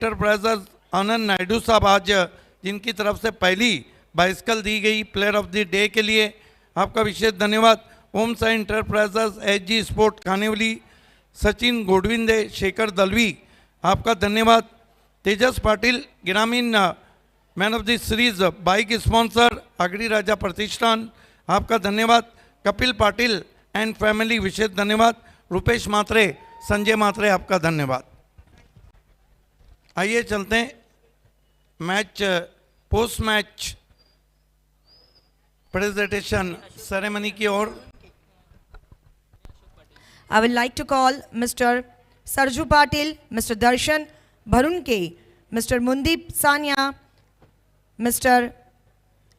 Enterprises आनंद नायडू साहब आज जिनकी तरफ से पहली बाइसिकल दी गई प्लेयर ऑफ द डे के लिए आपका विशेष धन्यवाद। Om Sai enterprises HG sport Khanewali Sachin Godvinde Shekhar Dalvi आपका धन्यवाद। तेजस पाटिल ग्रामीण man of the series bike sponsor Agri Raja प्रतिष्ठान आपका धन्यवाद। कपिल पाटिल एंड फैमिली विशेष धन्यवाद। रुपेश मात्रे संजय मात्रे आपका धन्यवाद। आइए चलते हैं match post match presentation ceremony की ओर। I would like to call Mr. Sarju Patil, Mr. Darshan Bharunke, Mr. Mundeep Sania, Mr.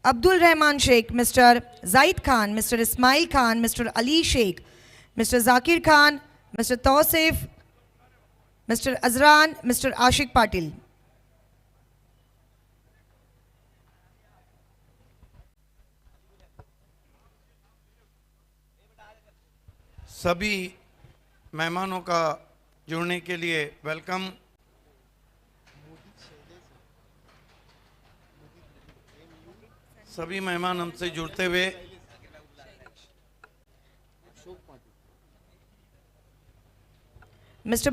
Abdul Rahman Sheikh, Mr. Zaid Khan, Mr. Ismail Khan, Mr. Ali Sheikh, Mr. Zakir Khan, Mr. Tausif, Mr. Azran, Mr. Ashik Patil. सभी मेहमानों का जुड़ने के लिए welcome. सभी मेहमान हमसे जुड़ते हुए Mr.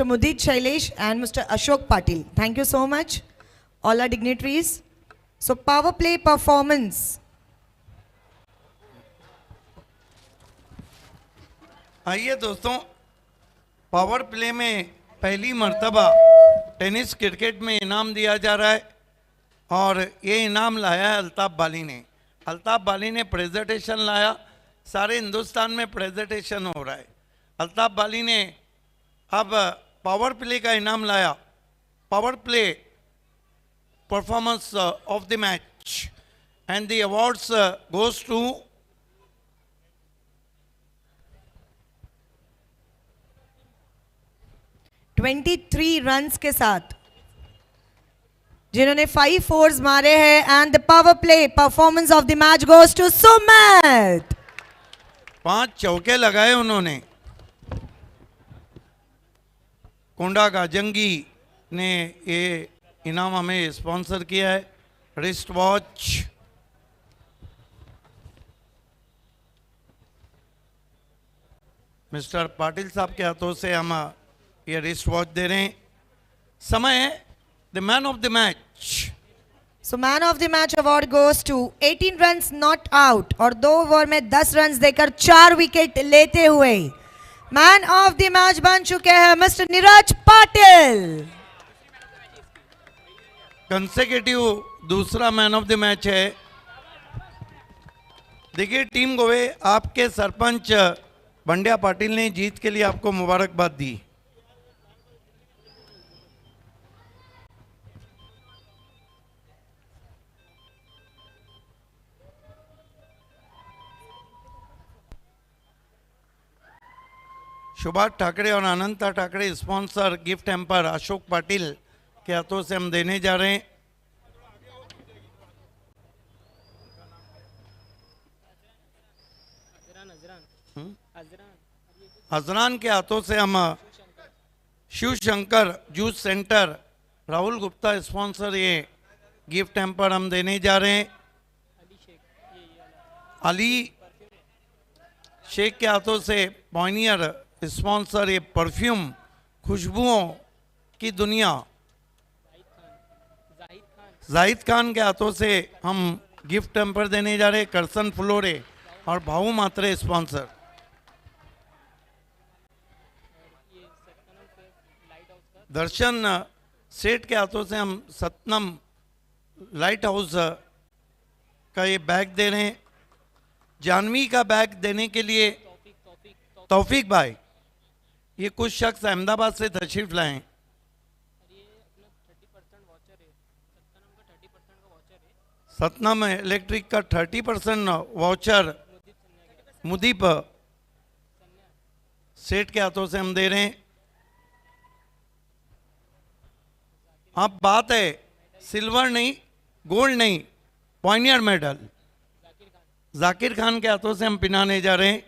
Mudit Shailesh and Mr. Ashok Patil. Thank you so much, all our dignitaries. So power play performance. आइए दोस्तों, पावर प्ले में पहली मर्तबा टेनिस क्रिकेट में इनाम दिया जा रहा है और ये इनाम लाया है अल्ताफ बाली ने। अल्ताफ बाली ने प्रेजेंटेशन लाया, सारे हिंदुस्तान में प्रेजेंटेशन हो रहा है। अल्ताफ बाली ने अब पावर प्ले का इनाम लाया। Power play performance of the match and the awards goes to 23 runs के साथ जिन्होंने 5 फोर्स मारे हैं and the power play performance of the match goes to Sumit. 5 चौके लगाए उन्होंने। कोंडा गाजंगी ने ये इनाम हमें स्पॉन्सर किया है। रिस्ट वॉच मिस्टर पाटिल साहब के हाथों से हम ये रिस्ट वॉच दे रहे हैं। समय है the man of the match. So man of the match award goes to 18 runs not out और 2 ओवर में 10 रन्स देकर 4 विकेट लेते हुए मैन ऑफ द मैच बन चुके हैं मिस्टर नीरज पाटिल। कंसेक्यूटिव दूसरा मैन ऑफ द मैच है। देखिए टीम गोवे, आपके सरपंच बंड्या पाटिल ने जीत के लिए आपको मुबारकबाद दी। सुभाष ठाकरे और Ananta Thackeray sponsor gift hamper Ashok Patil के हाथों से हम देने जा रहे हैं। अजरान के हाथों से हम Shiv Shankar juice centre Rahul Gupta sponsor ये गिफ्ट हैम्पर हम देने जा रहे हैं। अली शेख के हाथों से पॉइनियर स्पॉन्सर ये परफ्यूम खुशबुओं की दुनिया। जाहिद खान के हाथों से हम गिफ्ट हैम्पर देने जा रहे हैं। करसन फ्लोरे और भाऊ मात्रे स्पॉन्सर। दर्शन सेठ के हाथों से हम सतनम लाइट हाउस का ये बैग दे रहे हैं। जानवी का बैग देने के लिए तौफीक भाई, ये कुछ शख्स अहमदाबाद से तशरीफ लाए हैं। सतनाम इलेक्ट्रिक का 30% वाउचर मुदीप सेठ के हाथों से हम दे रहे हैं। अब बात है सिल्वर नहीं, गोल्ड नहीं, पॉइनियर मेडल जाकिर खान के हाथों से हम पिनाने जा रहे हैं।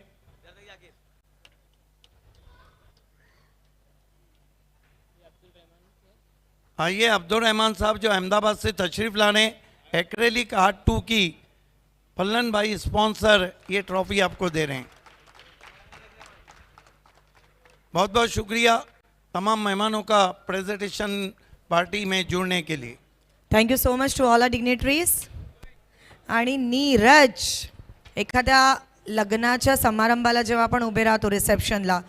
आइए अब्दुल रहमान साहब जो अहमदाबाद से तशरीफ लाने एक्रेलिक आर्ट 2 की फल्लन भाई स्पॉन्सर ये ट्रॉफी आपको दे रहे हैं। बहुत बहुत शुक्रिया तमाम मेहमानों का प्रेजेंटेशन पार्टी में जुड़ने के लिए। Thank you so much to all our dignitaries. आणि नीरज, एखाद्या लग्नाच्या समारंभाला जेव्हा आपण उभे राहतो रिसेप्शनला,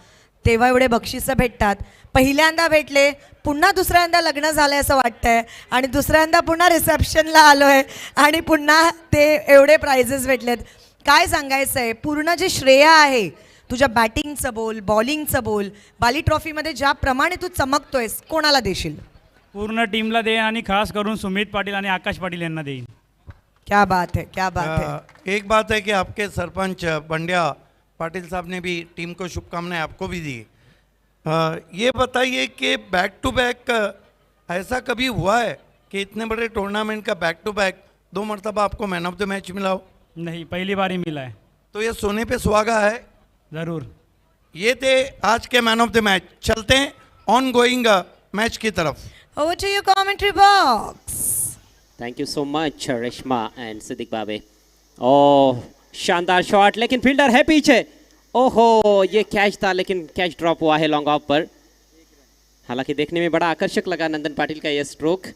तेव्हा एवढे बक्षिसं भेटतात. पहिल्यांदा भेटले, पुन्हा दुसऱ्यांदा लग्न झालंय असं वाटतंय, आणि दुसऱ्यांदा पुन्हा रिसेप्शनला आलोय आणि पुन्हा ते एवढे प्राइजेस भेटलेत. काय सांगायचं आहे, पूर्ण जे श्रेय आहे तुझ्या बॅटिंगचं बोल, बॉलिंगचं बोल, बाली ट्रॉफीमध्ये ज्याप्रमाणे तू चमकतोयस, कोणाला देशील? पूर्ण टीमला देईन आणि खास करून सुमित पाटील आणि आकाश पाटील यांना देईन. क्या बात है, क्या बात है. एक बात है कि आपके सरपंच बंड्या पाटिल साहब ने भी टीम को शुभकामनाएं आपको भी दी। ये बताइए कि बैक टू बैक ऐसा कभी हुआ है कि इतने बड़े टूर्नामेंट का बैक टू बैक 2 मरतबा आपको मैन ऑफ द मैच मिला हो? नहीं, पहली बार ही मिला है. तो ये सोने पे सुहागा है। ज़रूर. ये थे आज के मैन ऑफ द मैच। चलते हैं ऑन गोइंग मैच की तरफ। Over to your commentary box. Thank you so much Reshma and Siddiq Babe. ओह शानदार शॉट, लेकिन फील्डर है पीछे। ओहो, ये कैच था लेकिन कैच ड्रॉप हुआ है लॉन्ग ऑफ पर। हालांकि देखने में बड़ा आकर्षक लगा नंदन पाटिल का ये स्ट्रोक।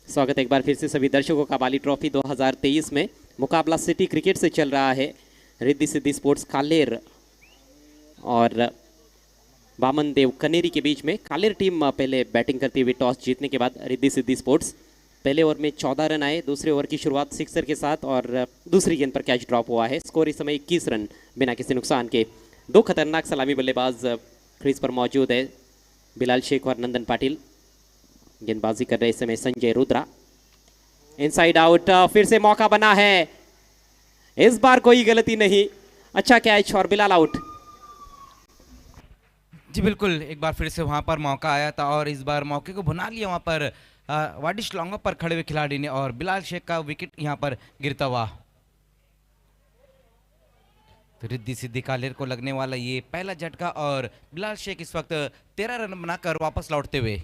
स्वागत एक बार फिर से सभी दर्शकों का बाली ट्रॉफी 2023 में। मुकाबला सिटी क्रिकेट से चल रहा है। रिद्धि सिद्धि स्पोर्ट्स कालेर और वामन देव कनेरी के बीच में। कालेर टीम पहले बैटिंग करती हुई टॉस जीतने के बाद रिद्धि सिद्धि स्पोर्ट्स पहले ओवर में 14 रन आए। दूसरे ओवर की शुरुआत सिक्सर के साथ और दूसरी गेंद पर कैच ड्रॉप हुआ है। स्कोर इस समय 21 रन बिना किसी नुकसान के। 2 खतरनाक सलामी बल्लेबाज क्रीज पर मौजूद है, बिलाल शेख और नंदन पाटिल। गेंदबाजी कर रहे इस समय संजय रुद्रा। इनसाइड आउट, फिर से मौका बना है। इस बार कोई गलती नहीं, अच्छा कैच और बिलाल आउट। जी बिल्कुल, एक बार फिर से वहाँ पर मौका आया था और इस बार मौके को भुना लिया वहाँ पर वाडिश लॉन्ग पर खड़े हुए खिलाड़ी ने और बिलाल शेख का विकेट यहाँ पर गिरता हुआ। तो रिद्धि सिद्धि कालेर को लगने वाला ये पहला झटका और बिलाल शेख इस वक्त 13 रन बनाकर वापस लौटते हुए।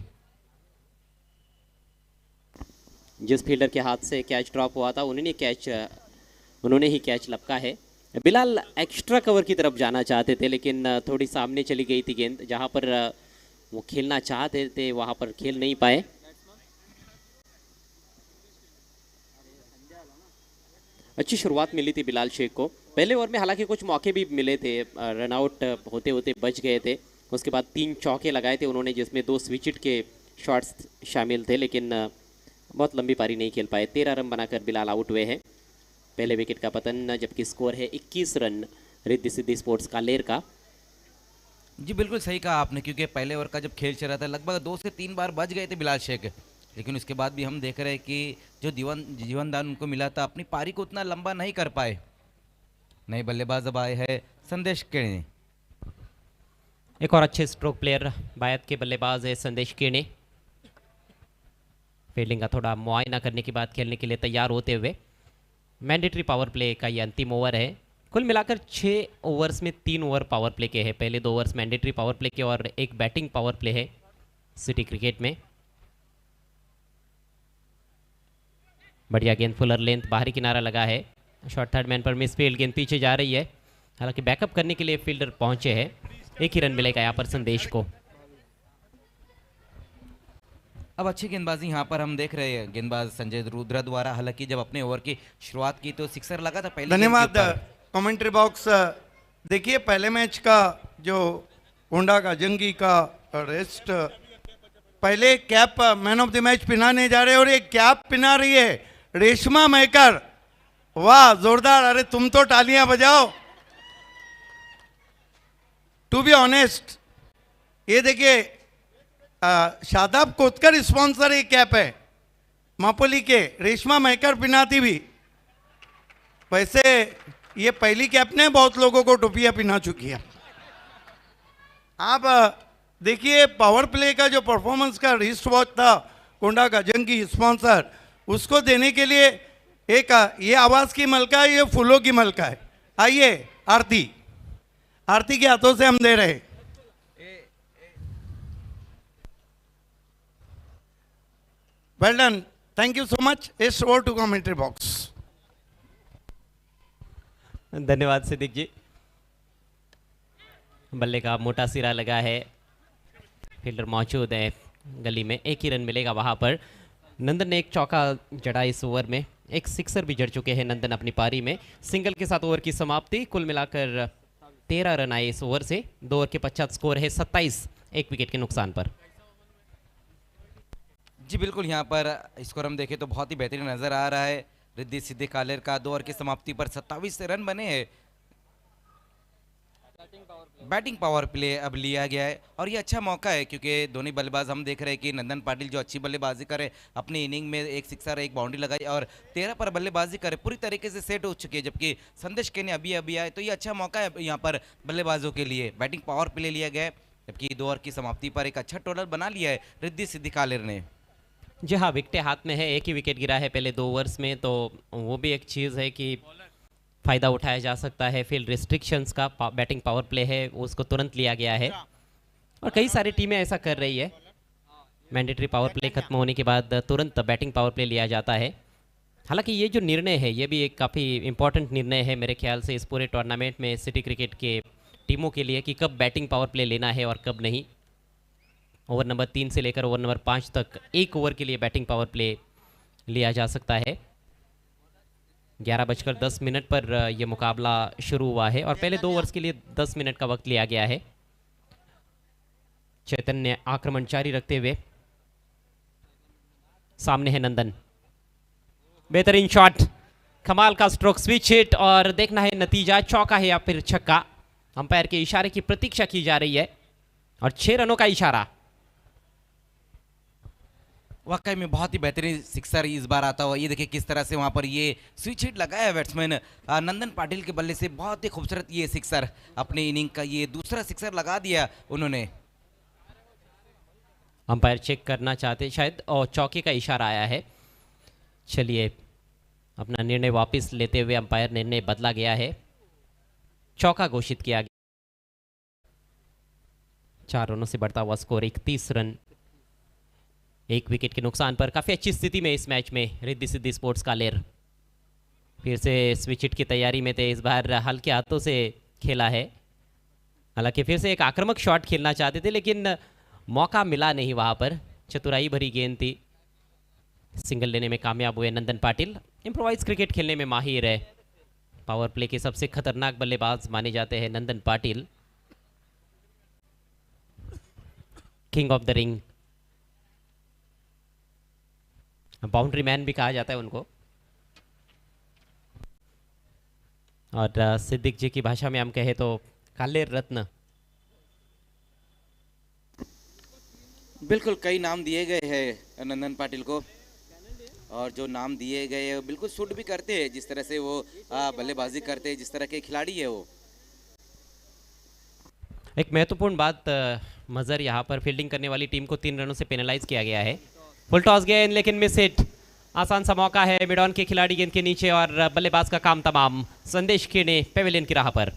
जिस फील्डर के हाथ से कैच ड्रॉप हुआ था उन्होंने ही कैच लपका है। बिलाल एक्स्ट्रा कवर की तरफ जाना चाहते थे लेकिन थोड़ी सामने चली गई थी गेंद। जहां पर वो खेलना चाहते थे वहां पर खेल नहीं पाए। अच्छी शुरुआत मिली थी बिलाल शेख को पहले ओवर में। हालांकि कुछ मौके भी मिले थे, रन आउट होते होते बच गए थे। उसके बाद 3 चौके लगाए थे उन्होंने, जिसमें 2 स्विचिट के शॉट्स शामिल थे, लेकिन बहुत लंबी पारी नहीं खेल पाए। 13 रन बनाकर बिलाल आउट हुए हैं। पहले विकेट का पतन, जबकि स्कोर है 21 रन रिद्धि सिद्धि स्पोर्ट्स कालेर का। जी बिल्कुल सही कहा आपने, क्योंकि पहले ओवर का जब खेल चल रहा था लगभग 2 से 3 बार बच गए थे बिलाल शेख, लेकिन उसके बाद भी हम देख रहे हैं कि जो जीवनदान उनको मिला था अपनी पारी को उतना लंबा नहीं कर पाए। नए बल्लेबाज अब आए हैं संदेश केणे। एक और अच्छे स्ट्रोक प्लेयर बायत के बल्लेबाज है संदेश केणे। फील्डिंग का थोड़ा मुआयना करने के बाद खेलने के लिए तैयार होते हुए। मैंडेटरी पावर प्ले का ये अंतिम ओवर है। कुल मिलाकर 6 ओवर्स में 3 ओवर पावर प्ले के हैं। पहले 2 ओवर्स मैंडेटरी पावर प्ले के और 1 बैटिंग पावर प्ले है सिटी क्रिकेट में। बढ़िया गेंद, फुलर लेंथ, बाहरी किनारा लगा है। शॉर्ट थर्ड मैन पर मिस फील्ड, गेंद पीछे जा रही है। हालांकि बैकअप करने के लिए फील्डर पहुंचे हैं। 1 ही रन मिलेगा यहाँ पर संदेश को। अब अच्छी गेंदबाजी यहाँ पर हम देख रहे हैं गेंदबाज संजय रुद्रा द्वारा। हालांकि जब अपने ओवर की शुरुआत की तो सिक्सर लगा था पहले। धन्यवाद कमेंट्री बॉक्स। देखिए पहले मैच का जो होंडा का जंगी का रेस्ट, पहले cap man of the match पिनाने जा रहे हैं और ये कैप पिना रही है रेशमा मेकर। वाह जोरदार, अरे तुम तो तालियां बजाओ। टू बी ऑनेस्ट, ये देखिए शादाब कोतकर स्पॉन्सर ये कैप है मापोली के, रेशमा मेकर पिनाती भी। वैसे ये पहली कैप ने बहुत लोगों को टोपियां पिना चुकी है। आप देखिए पावर प्ले का जो परफॉर्मेंस का रिस्ट वॉच था कोंडा का जंगी स्पॉन्सर, उसको देने के लिए एक ये आवाज की मलका है, ये फूलों की मलका है। आइए आरती के हाथों से हम दे रहे हैं। Well done. Thank you so much. It's over to commentary box. धन्यवाद सिद्दीक जी। बल्ले का मोटा सिरा लगा है, फील्डर मौजूद है गली में, एक ही रन मिलेगा वहां पर। नंदन ने एक चौका जड़ा इस ओवर में, एक सिक्सर भी जड़ चुके हैं नंदन अपनी पारी में। सिंगल के साथ ओवर की समाप्ति, कुल मिलाकर 13 रन आए इस ओवर से। 2 ओवर के पश्चात स्कोर है 27, एक विकेट के नुकसान पर। जी बिल्कुल, यहाँ पर स्कोर हम देखें तो बहुत ही बेहतरीन नजर आ रहा है। रिद्धि सिद्धि कालेर का 2 ओवर की समाप्ति पर 27 रन बने हैं। बैटिंग पावर प्ले अब लिया गया है और ये अच्छा मौका है क्योंकि दोनों बल्लेबाज हम देख रहे हैं कि नंदन पाटिल जो अच्छी बल्लेबाजी करे, अपनी इनिंग में एक सिक्सर एक बाउंड्री लगाई और 13 पर बल्लेबाजी करे, पूरी तरीके से सेट हो चुकी है। जबकि संदेश के ने अभी अभी आए, तो ये अच्छा मौका है यहाँ पर बल्लेबाजों के लिए। बैटिंग पावर प्ले लिया गया है, जबकि 2 ओवर की समाप्ति पर एक अच्छा टोटल बना लिया है रिद्धि सिद्धि कालेर ने। जी हाँ, विकेटें हाथ में है, एक ही विकेट गिरा है पहले 2 ओवर्स में, तो वो भी एक चीज़ है कि फ़ायदा उठाया जा सकता है। फील्ड रिस्ट्रिक्शंस का बैटिंग पावर प्ले है, उसको तुरंत लिया गया है और कई सारी टीमें ऐसा कर रही है। मैंडेटरी पावर प्ले खत्म होने के बाद तुरंत बैटिंग पावर प्ले लिया जाता है। हालांकि ये जो निर्णय है ये भी एक काफ़ी इंपॉर्टेंट निर्णय है मेरे ख्याल से इस पूरे टूर्नामेंट में सिटी क्रिकेट के टीमों के लिए कि कब बैटिंग पावर प्ले लेना है और कब नहीं। ओवर नंबर 3 से लेकर ओवर नंबर 5 तक 1 ओवर के लिए बैटिंग पावर प्ले लिया जा सकता है। 11:10 पर यह मुकाबला शुरू हुआ है और पहले 2 ओवर्स के लिए 10 मिनट का वक्त लिया गया है। चैतन्य आक्रमण जारी रखते हुए, सामने है नंदन, बेहतरीन शॉट, कमाल का स्ट्रोक, स्विच हिट और देखना है नतीजा चौका है या फिर छक्का। अंपायर के इशारे की प्रतीक्षा की जा रही है और 6 रनों का इशारा। वाकई में बहुत ही बेहतरीन सिक्सर इस बार आता हुआ, ये देखिए किस तरह से वहाँ पर ये स्विच हिट लगाया है बैट्समैन नंदन पाटिल के बल्ले से। बहुत ही खूबसूरत ये सिक्सर, अपने इनिंग का ये दूसरा सिक्सर लगा दिया उन्होंने। अंपायर चेक करना चाहते शायद और चौके का इशारा आया है। चलिए, अपना निर्णय वापस लेते हुए अंपायर निर्णय बदला गया है, चौका घोषित किया गया। 4 रनों से बढ़ता हुआ स्कोर 31 रन, 1 विकेट के नुकसान पर। काफ़ी अच्छी स्थिति में इस मैच में रिद्धि सिद्धि स्पोर्ट्स कालेर फिर से स्विच हिट की तैयारी में थे। इस बार हल्के हाथों से खेला है, हालांकि फिर से एक आक्रामक शॉट खेलना चाहते थे लेकिन मौका मिला नहीं वहाँ पर। चतुराई भरी गेंद थी, सिंगल लेने में कामयाब हुए नंदन पाटिल। इम्प्रोवाइज क्रिकेट खेलने में माहिर है, पावर प्ले के सबसे खतरनाक बल्लेबाज माने जाते हैं Nandan Patil. King of the ring, boundary man भी कहा जाता है उनको। और सिद्दीक जी की भाषा में हम कहें तो कालेर रत्न। बिल्कुल, कई नाम दिए गए हैं नंदन पाटिल को और जो नाम दिए गए हैं बिल्कुल सूट भी करते हैं, जिस तरह से वो बल्लेबाजी करते हैं, जिस तरह के खिलाड़ी है वो। एक महत्वपूर्ण बात, मजर यहाँ पर फील्डिंग करने वाली टीम को 3 रनों से पेनलाइज किया गया है। फुल टॉस गेंद लेकिन मिस हिट, आसान सा मौका है मिड ऑन के खिलाड़ी गेंद के नीचे और बल्लेबाज का काम तमाम। संदेश खेने पेविलियन की राह पर।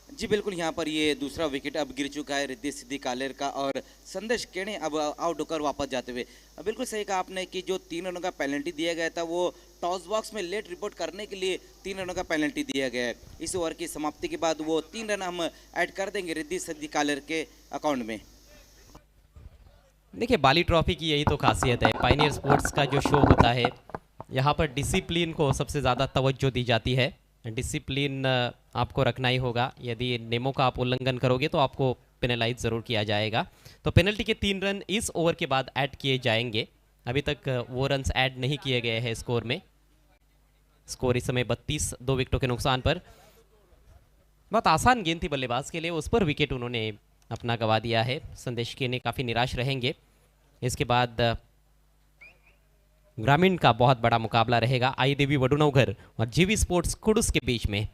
जी बिल्कुल, यहाँ पर ये दूसरा विकेट अब गिर चुका है रिद्धि सिद्धि कालेर का और संदेश केने अब आउट होकर वापस जाते हुए। बिल्कुल सही कहा आपने कि जो 3 रनों का पेनल्टी दिया गया था वो टॉस बॉक्स में लेट रिपोर्ट करने के लिए 3 रनों का पेनल्टी दिया गया है। इस ओवर की समाप्ति के बाद वो 3 रन हम ऐड कर देंगे रिद्धि सिद्धि कालेर के अकाउंट में। देखिए, बाली ट्रॉफी की यही तो खासियत है, पायनियर स्पोर्ट्स का जो शो होता है यहाँ पर डिसिप्लिन को सबसे ज़्यादा तवज्जो दी जाती है। डिसिप्लिन आपको रखना ही होगा, यदि नियमों का आप उल्लंघन करोगे तो आपको पेनलाइज ज़रूर किया जाएगा। तो पेनल्टी के 3 रन इस ओवर के बाद ऐड किए जाएंगे। अभी तक वो रन्स ऐड नहीं किए गए हैं स्कोर में। स्कोर इस समय 32, 2 विकेटों के नुकसान पर। बहुत आसान गेंद थी बल्लेबाज के लिए, उस पर विकेट उन्होंने अपना गंवा दिया है। संदेश के ने काफ़ी निराश रहेंगे। इसके बाद ग्रामीण का बहुत बड़ा मुकाबला रहेगा, आई देवी वडुनौगर और जीवी स्पोर्ट्स कुडुस के बीच में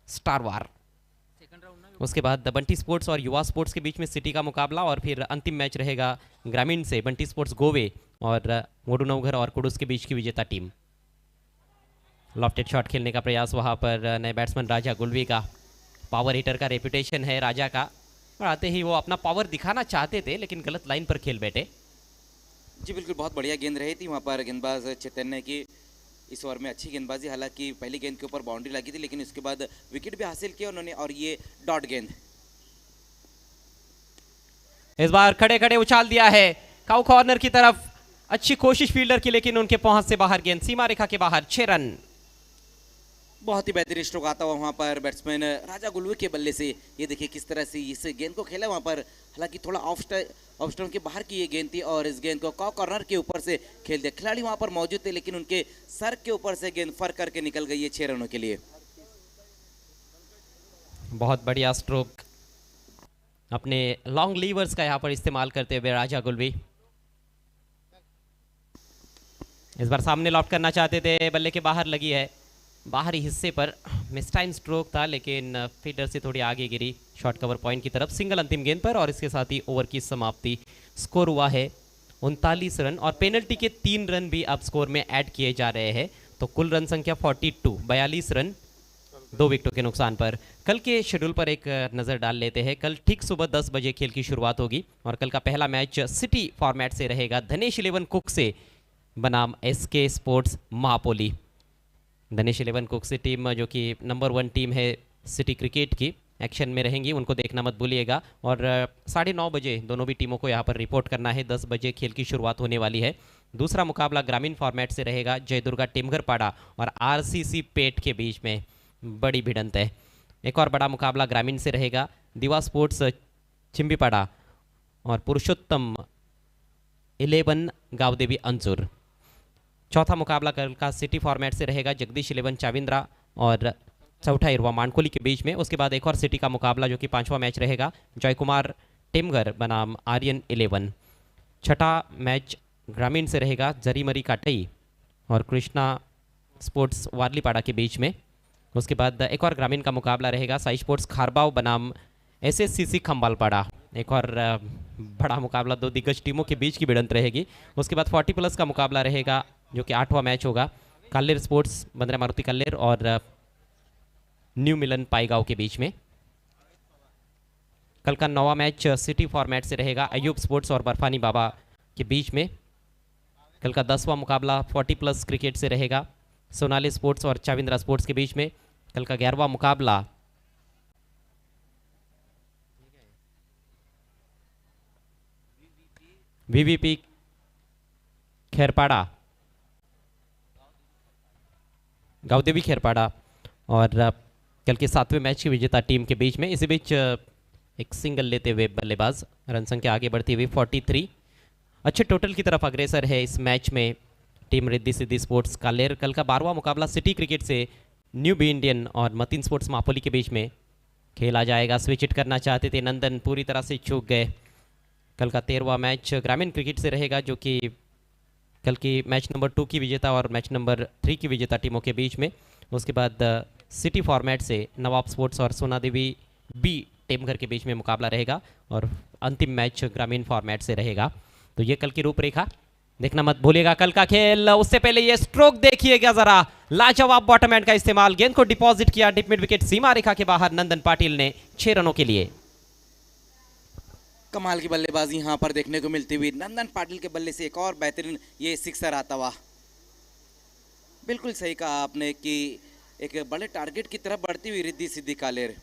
स्टार वार। उसके बाद बंटी स्पोर्ट्स और युवा स्पोर्ट्स के बीच में सिटी का मुकाबला और फिर अंतिम मैच रहेगा ग्रामीण से बंटी स्पोर्ट्स गोवे और वडुनौगर और कुडुस के बीच की विजेता टीम। लॉफ्टेड शॉट खेलने का प्रयास वहां पर नए बैट्समैन राजा गुलवी का। पावर हिटर का रेपुटेशन है राजा का और आते ही वो अपना पावर दिखाना चाहते थे लेकिन गलत लाइन पर खेल बैठे। जी बिल्कुल, बहुत बढ़िया गेंद रही थी वहाँ पर गेंदबाज चैतन्य की इस ओवर में अच्छी गेंदबाजी। हालांकि पहली गेंद के ऊपर बाउंड्री लगी थी, लेकिन उसके बाद विकेट भी हासिल किया उन्होंने और ये डॉट गेंद। इस बार खड़े खड़े उछाल दिया है काउ कॉर्नर की तरफ, अच्छी कोशिश फील्डर की, लेकिन उनके पहुंच से बाहर गेंद, सीमा रेखा के बाहर, 6 रन। बहुत ही बेहतरीन स्ट्रोक आता हुआ वहाँ पर बैट्समैन राजा गुलवे के बल्ले से। ये देखिए किस तरह से इस गेंद को खेला वहाँ पर। हालांकि थोड़ा ऑफ स्टंप के बाहर की ये गेंद थी और इस गेंद को कॉर्नर के ऊपर से खेल दिया। खिलाड़ी वहाँ पर मौजूद थे, लेकिन उनके सर के ऊपर से गेंद फर करके निकल गई है 6 रनों के लिए। बहुत बढ़िया स्ट्रोक अपने लॉन्ग लीवर्स का यहाँ पर इस्तेमाल करते हुए राजा गुलवी। इस बार सामने लॉफ्ट करना चाहते थे, बल्ले के बाहर लगी है, बाहरी हिस्से पर मिस टाइम स्ट्रोक था, लेकिन फील्डर से थोड़ी आगे गिरी शॉर्ट कवर पॉइंट की तरफ। सिंगल अंतिम गेंद पर और इसके साथ ही ओवर की समाप्ति। स्कोर हुआ है 39 रन और पेनल्टी के 3 रन भी अब स्कोर में ऐड किए जा रहे हैं, तो कुल रन संख्या 42 रन 2 विकेटों के नुकसान पर। कल के शेड्यूल पर एक नज़र डाल लेते हैं। कल ठीक सुबह 10 बजे खेल की शुरुआत होगी और कल का पहला मैच सिटी फॉर्मेट से रहेगा धनेश 11 कुक से बनाम एसके स्पोर्ट्स महापोली। धनेश 11 कुक से टीम जो कि नंबर 1 टीम है सिटी क्रिकेट की, एक्शन में रहेंगी, उनको देखना मत भूलिएगा। और 9:30 बजे दोनों भी टीमों को यहाँ पर रिपोर्ट करना है। 10 बजे खेल की शुरुआत होने वाली है। दूसरा मुकाबला ग्रामीण फॉर्मेट से रहेगा, जयदुर्गा टिमघरपाड़ा और आरसीसी पेट के बीच में बड़ी भिड़ंत है। एक और बड़ा मुकाबला ग्रामीण से रहेगा, दिवा स्पोर्ट्स चिंबीपाड़ा और पुरुषोत्तम 11 गावदेवी अंजुर। चौथा मुकाबला कल का सिटी फॉर्मेट से रहेगा, जगदीश 11 चाविंद्रा और चौथा इरवा मानकोली के बीच में। उसके बाद एक और सिटी का मुकाबला जो कि 5वां मैच रहेगा, जयकुमार टिमगर बनाम आर्यन 11। छठा मैच ग्रामीण से रहेगा, जरीमरी काटई और कृष्णा स्पोर्ट्स वारलीपाड़ा के बीच में। उसके बाद एक और ग्रामीण का मुकाबला रहेगा, साई स्पोर्ट्स खारबाव बनाम एसएससीसी खंबालपाड़ा। एक और बड़ा मुकाबला 2 दिग्गज टीमों के बीच की भिड़ंत रहेगी। उसके बाद 40+ का मुकाबला रहेगा जो कि 8वां मैच होगा, कल्लेर स्पोर्ट्स बंदरा मारुति कल्लेर और न्यू मिलन पाईगांव के बीच में। कल का 9वां मैच सिटी फॉर्मेट से रहेगा, अयूब स्पोर्ट्स और बर्फानी बाबा के बीच में। कल का 10वां मुकाबला 40+ क्रिकेट से रहेगा, सोनाली स्पोर्ट्स और चाविंद्रा स्पोर्ट्स के बीच में। कल का 11वां मुकाबला वीवीपी खेरपाड़ा, गावदेवी खेरपाड़ा और कल के 7वें मैच की विजेता टीम के बीच में। इसी बीच एक सिंगल लेते हुए बल्लेबाज, रन संख्या आगे बढ़ती हुई 43। अच्छे टोटल की तरफ अग्रसर है इस मैच में टीम रिद्धि सिद्धि स्पोर्ट्स कालेर। कल का 12वां मुकाबला सिटी क्रिकेट से न्यू बी इंडियन और मतीन स्पोर्ट्स मापोली के बीच में खेला जाएगा। स्विच हिट करना चाहते थे नंदन, पूरी तरह से चूक गए। कल का 13वां मैच ग्रामीण क्रिकेट से रहेगा, जो कि कल की मैच नंबर 2 की विजेता और मैच नंबर 3 की विजेता टीमों के बीच में। उसके बाद सिटी फॉर्मेट से नवाब स्पोर्ट्स और सोना देवी बी टेमघर के बीच में मुकाबला रहेगा और अंतिम मैच ग्रामीण फॉर्मेट से रहेगा। तो ये कल की रूपरेखा, देखना मत भूलिएगा कल का खेल। उससे पहले ये स्ट्रोक देखिएगा जरा, लाजवाब बॉटम हैंड का इस्तेमाल, गेंद को डिपॉजिट किया डिप मिड विकेट, सीमा रेखा के बाहर नंदन पाटिल ने 6 रनों के लिए। कमाल की बल्लेबाजी यहाँ पर देखने को मिलती हुई, नंदन पाटिल के बल्ले से एक और बेहतरीन ये सिक्सर आता हुआ। बिल्कुल सही कहा आपने कि एक बड़े टारगेट की तरफ बढ़ती हुई रिद्धि सिद्धि कालेर।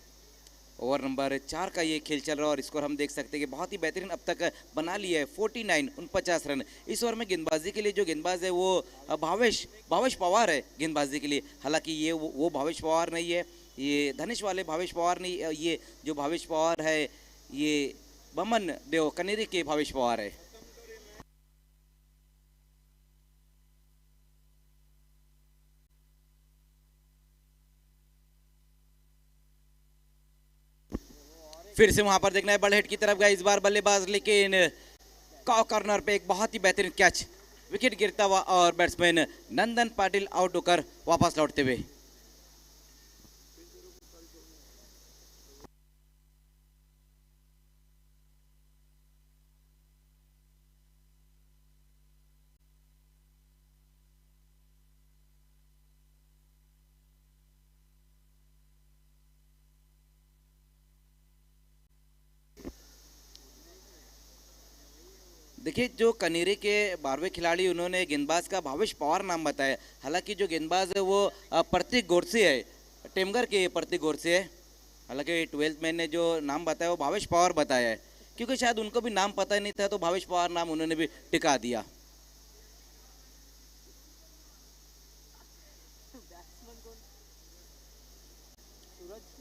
ओवर नंबर 4 का ये खेल चल रहा है और स्कोर हम देख सकते हैं कि बहुत ही बेहतरीन अब तक बना लिया है, 49 रन। इस ओवर में गेंदबाजी के लिए जो गेंदबाज है वो भावेश पवार है गेंदबाजी के लिए। हालांकि ये वो भावेश पवार नहीं है, ये धनेश वाले भावेश पवार नहीं, ये जो भावेश पवार है ये बमन देव कनेरी के भावेश पवार है। फिर से वहां पर देखना है बल हेड की तरफ गया इस बार बल्लेबाज, लेकिन कॉर्नर पे एक बहुत ही बेहतरीन कैच, विकेट गिरता हुआ और बैट्समैन नंदन पाटिल आउट होकर वापस लौटते हुए। देखिए, जो कनेरी के 12वें खिलाड़ी उन्होंने गेंदबाज का भावेश पवार नाम बताया। हालांकि जो गेंदबाज है वो प्रतीक गोरसे है, टेमगर के प्रतीक गोरसे है। हालांकि 12th मैन ने जो नाम बताया वो भावेश पवार बताया है, क्योंकि शायद उनको भी नाम पता ही नहीं था, तो भावेश पवार नाम उन्होंने भी टिका दिया।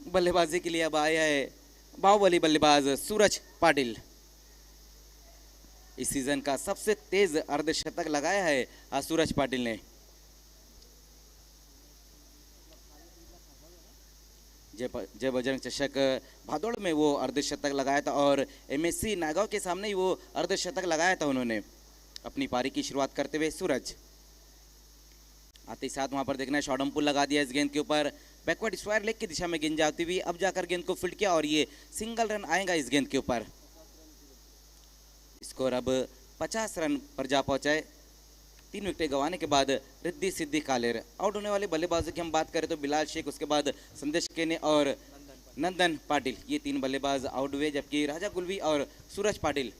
बल्लेबाजी के लिए अब आया है बाहुबली बल्लेबाज सूरज पाटिल। इस सीजन का सबसे तेज अर्धशतक लगाया है सूरज पाटिल ने। जय बजरंग चषक भादौड़ में वो अर्धशतक लगाया था और एमएससी नागांव के सामने ही वो अर्धशतक लगाया था उन्होंने। अपनी पारी की शुरुआत करते हुए सूरज आते ही साथ वहां पर देखना है शॉर्ट पुल लगा दिया इस गेंद के ऊपर। बैकवर्ड स्क्वायर लेग की दिशा में गेंद जाती हुई अब जाकर गेंद को फील्ड किया और ये सिंगल रन आएगा इस गेंद के ऊपर। स्कोर अब 50 रन पर जा पहुंचा है। 3 विकेट गंवाने के बाद रिद्धि सिद्धि कालेर। आउट होने वाले बल्लेबाजों की हम बात करें तो बिलाल शेख, उसके बाद संदेश केने और नंदन पाटिल, ये 3 बल्लेबाज आउट हुए, जबकि राजा गुलवी और सूरज पाटिल।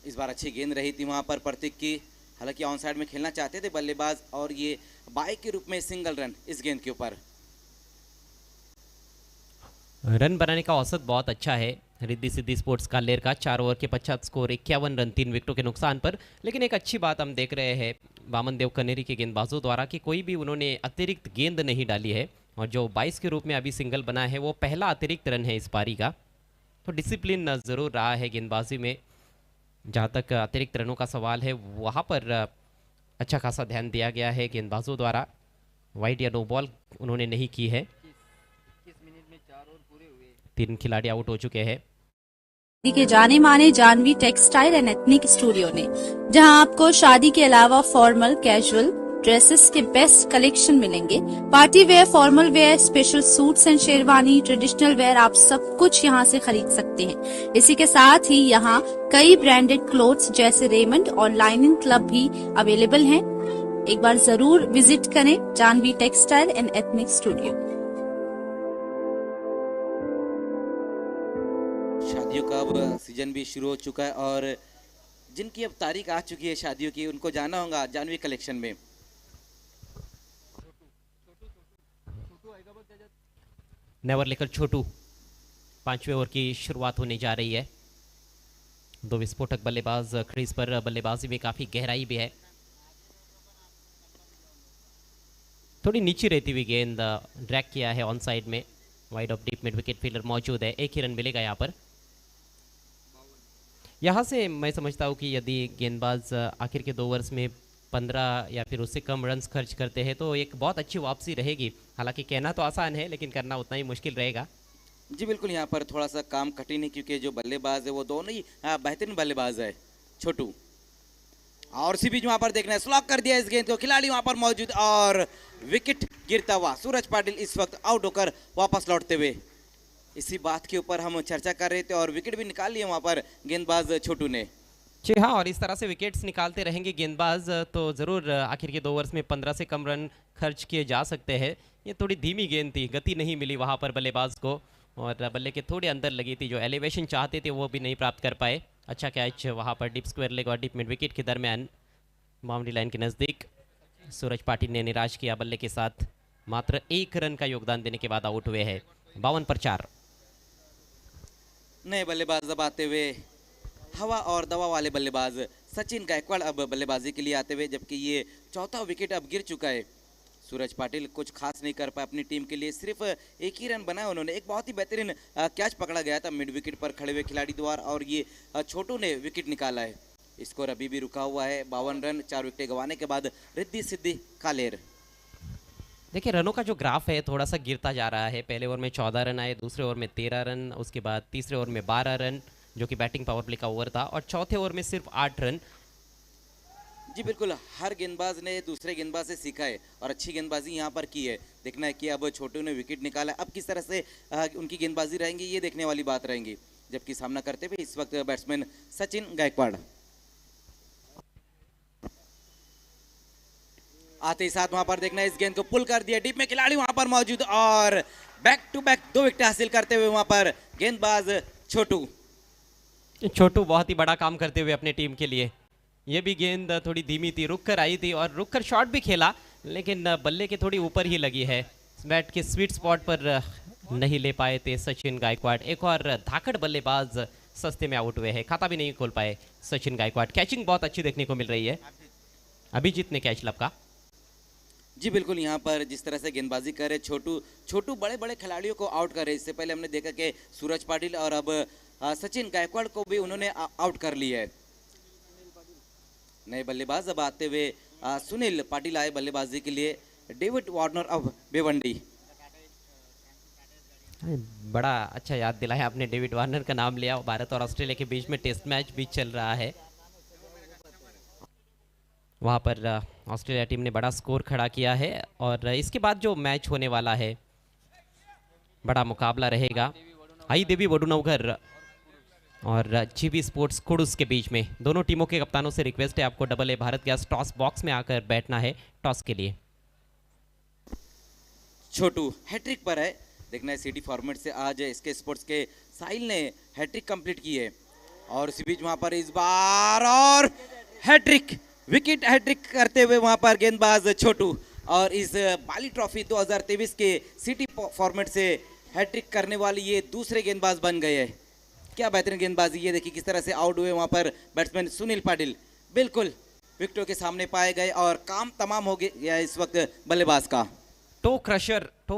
इस बार अच्छी गेंद रही थी वहां पर प्रतीक की, हालांकि ऑन साइड में खेलना चाहते थे बल्लेबाज और ये बाई के रूप में सिंगल रन इस गेंद के ऊपर। रन बनाने का औसत बहुत अच्छा है रिद्धि सिद्धि स्पोर्ट्स कालेर का। 4 ओवर के पश्चात स्कोर 51 रन 3 विकेटों के नुकसान पर। लेकिन एक अच्छी बात हम देख रहे हैं वामन देव कनेरी के गेंदबाजों द्वारा कि कोई भी उन्होंने अतिरिक्त गेंद नहीं डाली है और जो 22 के रूप में अभी सिंगल बना है वो पहला अतिरिक्त रन है इस पारी का। तो डिसिप्लिन ज़रूर रहा है गेंदबाजी में। जहाँ तक अतिरिक्त रनों का सवाल है वहाँ पर अच्छा खासा ध्यान दिया गया है गेंदबाजों द्वारा। वाइड या नो बॉल उन्होंने नहीं की है। 3 खिलाड़ी आउट हो चुके हैं। के जाने माने Janvi textile and ethnic studio ने, जहां आपको शादी के अलावा फॉर्मल कैजुअल ड्रेसेस के बेस्ट कलेक्शन मिलेंगे। Party wear, formal wear, special suits and sherwani, traditional wear, आप सब कुछ यहां से खरीद सकते हैं। इसी के साथ ही यहां कई ब्रांडेड क्लोथ्स जैसे रेमंड और लाइनिंग क्लब भी अवेलेबल हैं। एक बार जरूर विजिट करें Janvi textile and ethnic studio. शादियों का अब सीजन भी शुरू हो चुका है और जिनकी अब तारीख आ चुकी है शादियों की, उनको जाना होगा जानवी कलेक्शन में। नेवर लेकर छोटू 5वें ओवर की शुरुआत होने जा रही है। 2 विस्फोटक बल्लेबाज क्रीज पर, बल्लेबाजी में काफी गहराई भी है। थोड़ी नीचे रहती हुई गेंद ड्रैग किया है ऑन साइड में। Wide of deep mid wicket fielder मौजूद है। 1 ही रन मिलेगा यहाँ पर। यहाँ से मैं समझता हूँ कि यदि गेंदबाज आखिर के 2 ओवर्स में 15 या फिर उससे कम रन्स खर्च करते हैं तो एक बहुत अच्छी वापसी रहेगी। हालांकि कहना तो आसान है लेकिन करना उतना ही मुश्किल रहेगा। जी बिल्कुल, यहाँ पर थोड़ा सा काम कठिन है क्योंकि जो बल्लेबाज है वो दोनों ही बेहतरीन बल्लेबाज है। छोटू और इसी बीच वहां पर देखना है, स्लॉक कर दिया इस गेंद को, खिलाड़ी वहां पर मौजूद और विकेट गिरता हुआ। सूरज पाटिल इस वक्त आउट होकर वापस लौटते हुए। इसी बात के ऊपर हम चर्चा कर रहे थे और विकेट भी निकाल लिए वहां पर गेंदबाज छोटू ने। जी हाँ, और इस तरह से विकेट्स निकालते रहेंगे गेंदबाज तो ज़रूर आखिर के 2 ओवर्स में 15 से कम रन खर्च किए जा सकते हैं। ये थोड़ी धीमी गेंद थी, गति नहीं मिली वहाँ पर बल्लेबाज को और बल्ले के थोड़े अंदर लगी थी। जो एलिवेशन चाहते थे वो भी नहीं प्राप्त कर पाए। अच्छा कैच वहाँ पर डीप स्क्वायर लेग और डीप मिड विकेट के दरमियान बाउंड्री लाइन के नज़दीक। सूरज पाटिल ने निराश किया बल्ले के साथ। मात्र 1 रन का योगदान देने के बाद आउट हुए हैं। 52 पर 4। नए बल्लेबाज अब आते हुए हवा और दवा वाले बल्लेबाज सचिन गायकवाड़ अब बल्लेबाजी के लिए आते हुए, जबकि ये 4था विकेट अब गिर चुका है। सूरज पाटिल कुछ खास नहीं कर पाए अपनी टीम के लिए, सिर्फ 1 ही रन बनाया उन्होंने। एक बहुत ही बेहतरीन कैच पकड़ा गया था मिड विकेट पर खड़े हुए खिलाड़ी द्वारा और ये छोटू ने विकेट निकाला है। स्कोर अभी भी रुका हुआ है 52 रन 4 विकेट गंवाने के बाद रिद्धि सिद्धि कालेर। देखिए रनों का जो ग्राफ है थोड़ा सा गिरता जा रहा है। पहले ओवर में 14 रन आए, दूसरे ओवर में 13 रन, उसके बाद तीसरे ओवर में 12 रन जो कि बैटिंग पावर प्ले का ओवर था और चौथे ओवर में सिर्फ 8 रन। जी बिल्कुल, हर गेंदबाज ने दूसरे गेंदबाज से सीखा है और अच्छी गेंदबाजी यहाँ पर की है। देखना है कि अब छोटू ने विकेट निकाला, अब किस तरह से उनकी गेंदबाजी रहेंगी ये देखने वाली बात रहेंगी। जबकि सामना करते हुए इस वक्त बैट्समैन सचिन गायकवाड़। आते ही साथ वहां पर देखना है इस गेंद को पुल कर दिया, डीप में खिलाड़ी वहां पर मौजूद और बैक टू बैक 2 विकेट हासिल करते हुए वहां पर गेंदबाज छोटू। छोटू बहुत ही बड़ा काम करते हुए अपने टीम के लिए। ये भी गेंद थोड़ी धीमी थी, रुक कर आई थी और रुक कर शॉट भी खेला, लेकिन बल्ले के थोड़ी ऊपर ही लगी है। बैट के स्वीट स्पॉट पर नहीं ले पाए थे सचिन गायकवाड़। एक और धाकड़ बल्लेबाज सस्ते में आउट हुए हैं, खाता भी नहीं खोल पाए सचिन गायकवाड़। कैचिंग बहुत अच्छी देखने को मिल रही है अभिजीत ने कैच लपका। जी बिल्कुल, यहाँ पर जिस तरह से गेंदबाजी कर रहे छोटू बड़े बड़े खिलाड़ियों को आउट कर रहे। इससे पहले हमने देखा कि सूरज पाटिल और अब सचिन गायकवाड़ को भी उन्होंने आउट कर लिया है। नए बल्लेबाज अब आते हुए सुनील पाटिल आए बल्लेबाजी के लिए। डेविड वार्नर अब भिवंडी। बड़ा अच्छा याद दिलाया आपने, डेविड वार्नर का नाम लिया। भारत और ऑस्ट्रेलिया के बीच में टेस्ट मैच भी चल रहा है। वहाँ पर ऑस्ट्रेलिया टीम ने बड़ा स्कोर खड़ा किया है और इसके बाद जो मैच होने वाला है बड़ा मुकाबला रहेगा आई देवी वडुनौगर और जीबी स्पोर्ट्स कुडुस के बीच में। दोनों टीमों के कप्तानों से रिक्वेस्ट है आपको AA Bharat gas toss box में आकर बैठना है टॉस के लिए। छोटू हैट्रिक पर है। देखना है सिटी फॉर्मेट से आज इसके स्पोर्ट्स के साहिल ने हैट्रिक कंप्लीट की है और इसी बीच वहां पर इस बार और हैट्रिक, विकेट हैट्रिक करते हुए वहां पर गेंदबाज छोटू। और इस बाली ट्रॉफी 2023 के सिटी फॉर्मेट से हैट्रिक करने वाली ये दूसरे गेंदबाज बन गए हैं। क्या बेहतरीन गेंदबाजी, ये देखिए किस तरह से आउट हुए वहां पर बैट्समैन सुनील पाटिल। बिल्कुल विकेटों के सामने पाए गए और काम तमाम हो गया इस वक्त बल्लेबाज का। टो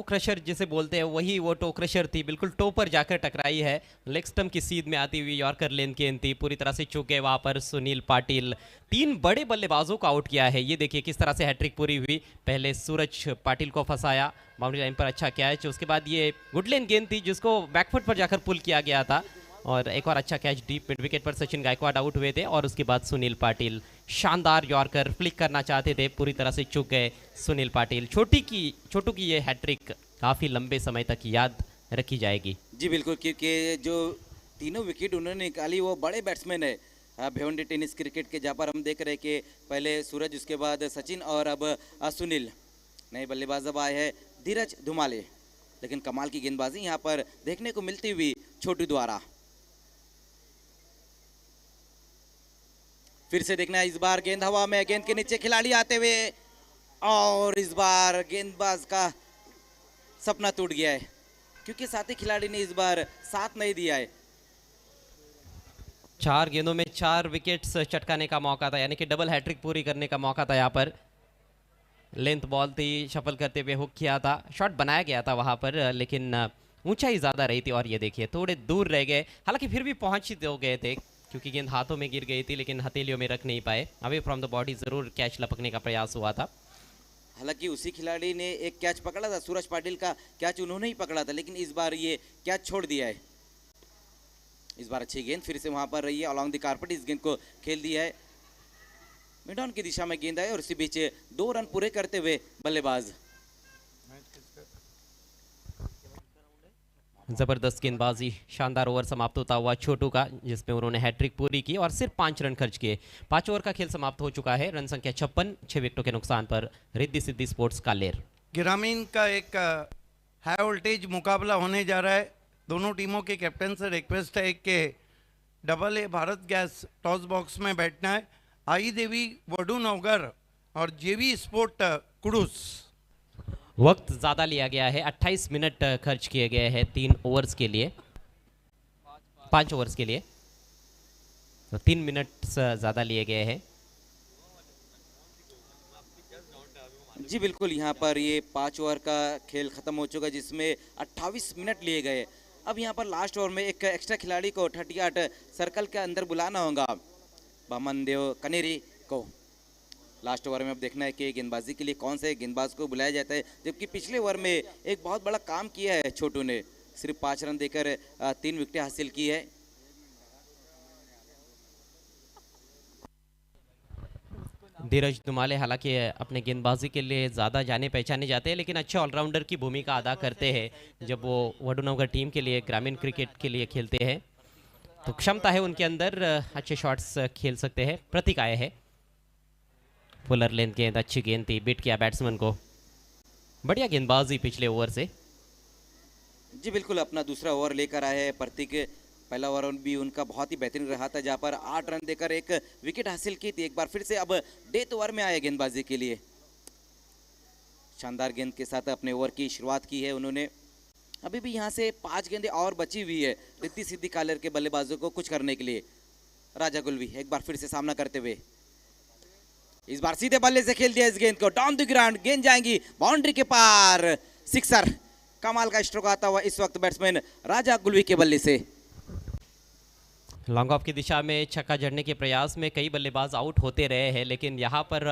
क्रशर जिसे बोलते हैं वही वो टो क्रशर थी, बिल्कुल टो पर जाकर टकराई है। लेग स्टंप की सीध में आती हुई यॉर्कर लेन गेंद थी, पूरी तरह से चूक गए वहां पर सुनील पाटिल। 3 बड़े बल्लेबाजों को आउट किया है। ये देखिए किस तरह से हैट्रिक पूरी हुई। पहले सूरज पाटिल को फंसाया बाउंड्री लाइन पर, अच्छा कैच। उसके बाद ये गुड लेन गेंद थी जिसको बैकफुट पर जाकर पुल किया गया था और एक और अच्छा कैच डीप मिड विकेट पर सचिन गायकवाड़ आउट हुए थे। और उसके बाद सुनील पाटिल शानदार यॉर्कर फ्लिक करना चाहते थे, पूरी तरह से चूक गए सुनील पाटिल। छोटू की ये हैट्रिक काफ़ी लंबे समय तक याद रखी जाएगी। जी बिल्कुल, क्योंकि जो तीनों विकेट उन्होंने निकाली वो बड़े बैट्समैन है भिवंडी टेनिस क्रिकेट के, जहाँ पर हम देख रहे हैं कि पहले सूरज, उसके बाद सचिन और अब सुनील। नए बल्लेबाज अब आए हैं धीरज धुमाले, लेकिन कमाल की गेंदबाजी यहाँ पर देखने को मिलती हुई छोटू द्वारा। फिर से देखना है इस बार गेंद हवा में, गेंद के नीचे खिलाड़ी आते हुए और इस बार गेंदबाज का सपना टूट गया है क्योंकि साथी खिलाड़ी ने इस बार साथ नहीं दिया है। 4 गेंदों में 4 विकेट्स चटकाने का मौका था, यानी कि डबल हैट्रिक पूरी करने का मौका था। यहाँ पर लेंथ बॉल थी, शफल करते हुए हुक किया था, शॉट बनाया गया था वहाँ पर, लेकिन ऊंचाई ज़्यादा रही थी और ये देखिए थोड़े दूर रह गए। हालांकि फिर भी पहुँच ही हो गए थे क्योंकि गेंद हाथों में गिर गई थी, लेकिन हथेलियों में रख नहीं पाए। अवे फ्रॉम द बॉडी ज़रूर कैच लपकने का प्रयास हुआ था। हालांकि उसी खिलाड़ी ने एक कैच पकड़ा था, सूरज पाटिल का कैच उन्होंने ही पकड़ा था, लेकिन इस बार ये कैच छोड़ दिया है। इस बार अच्छी गेंद फिर से वहां पर रही है अलॉन्ग द कारपेट, इस गेंद को खेल दिया है, मिड ऑन की दिशा में गेंद आई और इसी बीच 2 रन पूरे करते हुए बल्लेबाज। जबरदस्त गेंदबाजी, शानदार ओवर समाप्त होता हुआ छोटू का, जिसमें उन्होंने हैट्रिक पूरी की और सिर्फ 5 रन खर्च किए। 5 ओवर का खेल समाप्त हो चुका है, रन संख्या 56, 6 विकेटों के नुकसान पर। रिद्धि सिद्धि स्पोर्ट्स कालेर। ग्रामीण का एक हाई वोल्टेज मुकाबला होने जा रहा है। दोनों टीमों के कैप्टन से रिक्वेस्ट है कि AA Bharat gas toss box में बैठना है। आई देवी वडुनौगर और JV स्पोर्ट कुडुस। वक्त ज़्यादा लिया गया है, 28 मिनट खर्च किए गए हैं 3 ओवर्स के लिए, 5 ओवर्स के लिए, तो 3 मिनट ज़्यादा लिए गए हैं। जी बिल्कुल, यहाँ पर ये 5 ओवर का खेल खत्म हो चुका है जिसमें 28 मिनट लिए गए। अब यहाँ पर लास्ट ओवर में एक एक्स्ट्रा खिलाड़ी को 38 सर्कल के अंदर बुलाना होगा, बमन देव कनेरी को। लास्ट ओवर में अब देखना है कि गेंदबाजी के लिए कौन से गेंदबाज को बुलाया जाता है, जबकि पिछले ओवर में एक बहुत बड़ा काम किया है छोटू ने, सिर्फ 5 रन देकर 3 विकेटें हासिल की है। धीरज धुमाले हालांकि अपने गेंदबाजी के लिए ज़्यादा जाने पहचाने जाते हैं, लेकिन अच्छे ऑलराउंडर की भूमिका अदा करते हैं जब वो वडुनौगर टीम के लिए, ग्रामीण क्रिकेट के लिए खेलते हैं। तो क्षमता है उनके अंदर, अच्छे शॉट्स खेल सकते हैं। प्रतीक आए हैं, फुलर लेंथ गेंद, अच्छी गेंद थी, बीट किया बैट्समैन को। बढ़िया गेंदबाजी पिछले ओवर से। जी बिल्कुल, अपना दूसरा ओवर लेकर आए हैं प्रतीक। पहला ओवर भी उनका बहुत ही बेहतरीन रहा था, जहां पर 8 रन देकर एक विकेट हासिल की थी। एक बार फिर से अब डेथ ओवर में आए गेंदबाजी के लिए। शानदार गेंद के साथ अपने ओवर की शुरुआत की है उन्होंने। अभी भी यहां से 5 गेंदें और बची हुई है रिद्धि सिद्धि कालेर के बल्लेबाजों को कुछ करने के लिए। राजा गुलवी एक बार फिर से सामना करते हुए, इस बार सीधे बल्ले से खेल दिया इस गेंद को डाउन द ग्राउंड, गेंद जाएंगी बाउंड्री के पार, सिक्सर। कमाल का स्ट्रोक आता हुआ इस वक्त बैट्समैन राजा गुलवी के बल्ले से। लॉन्ग ऑफ की दिशा में छक्का जड़ने के प्रयास में कई बल्लेबाज आउट होते रहे हैं, लेकिन यहाँ पर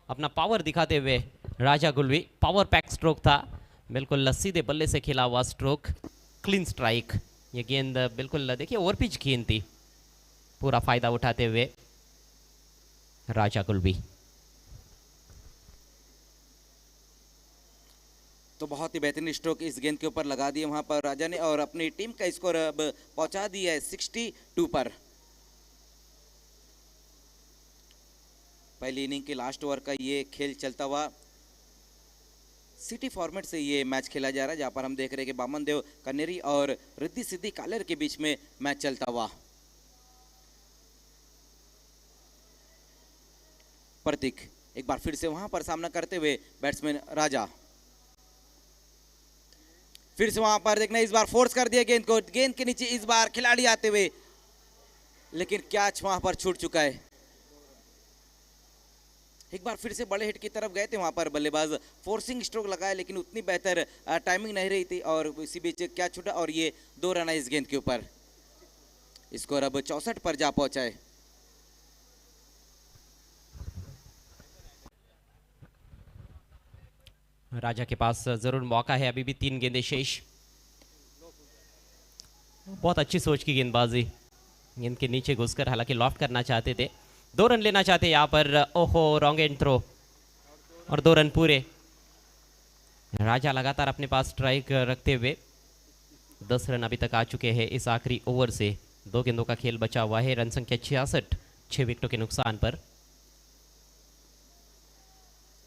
अपना पावर दिखाते हुए राजा गुलवी, पावर पैक स्ट्रोक था, बिल्कुल सीधे बल्ले से खेला हुआ स्ट्रोक, क्लीन स्ट्राइक। ये गेंद बिल्कुल देखिए ओवर पिच गेंद थी, पूरा फायदा उठाते हुए राजा गुलवी। तो बहुत ही बेहतरीन स्ट्रोक इस गेंद के ऊपर लगा दिए वहां पर राजा ने, और अपनी टीम का स्कोर अब पहुंचा दिया है 62 पर। पहली इनिंग के लास्ट ओवर का ये खेल चलता हुआ, सिटी फॉर्मेट से ये मैच खेला जा रहा है, जहां पर हम देख रहे हैं कि बामन देव कन्नेरी और रिद्धि सिद्धि कालेर के बीच में मैच चलता हुआ। प्रतीक एक बार फिर से वहां पर सामना करते हुए बैट्समैन राजा, फिर से वहां पर देखना, इस बार फोर्स कर दिया गेंद को, गेंद के नीचे इस बार खिलाड़ी आते हुए, लेकिन कैच वहां पर छूट चुका है। एक बार फिर से बड़े हिट की तरफ गए थे वहां पर बल्लेबाज, फोर्सिंग स्ट्रोक लगाया लेकिन उतनी बेहतर टाइमिंग नहीं रही थी, और इसी बीच कैच छूटा और ये 2 रन है इस गेंद के ऊपर। स्कोर अब 64 पर जा पहुंचा है। राजा के पास जरूर मौका है, अभी भी 3 गेंदें शेष। बहुत अच्छी सोच की गेंदबाजी, गेंद के नीचे घुसकर हालांकि लॉफ्ट करना चाहते थे, 2 रन लेना चाहते यहाँ पर। ओहो, रॉन्ग एंड थ्रो, और 2 रन पूरे। राजा लगातार अपने पास स्ट्राइक रखते हुए 10 रन अभी तक आ चुके हैं इस आखिरी ओवर से। 2 गेंदों का खेल बचा हुआ है, रन संख्या 66, 6 विकेटों के नुकसान पर।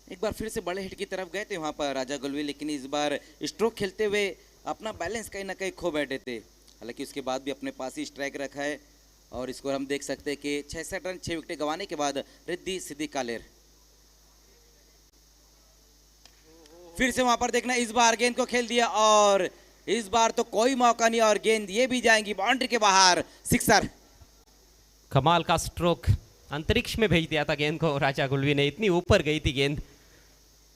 एक बार फिर से बड़े हिट की तरफ गए थे वहां पर राजा गुलवी, लेकिन इस बार स्ट्रोक खेलते हुए अपना बैलेंस कहीं ना कहीं खो बैठे थे। हालांकि उसके बाद भी अपने पास ही स्ट्राइक रखा है, और स्कोर हम देख सकते हैं कि 66 रन 6 विकेट गंवाने के बाद रिद्धि सिद्धि कालेर। फिर से वहां पर देखना, इस बार गेंद को खेल दिया, और इस बार तो कोई मौका नहीं, और गेंद ये भी जाएंगी बाउंड्री के बाहर, सिक्सर। कमाल का स्ट्रोक, अंतरिक्ष में भेज दिया था गेंद को राजा गुलवी ने, इतनी ऊपर गई थी गेंद।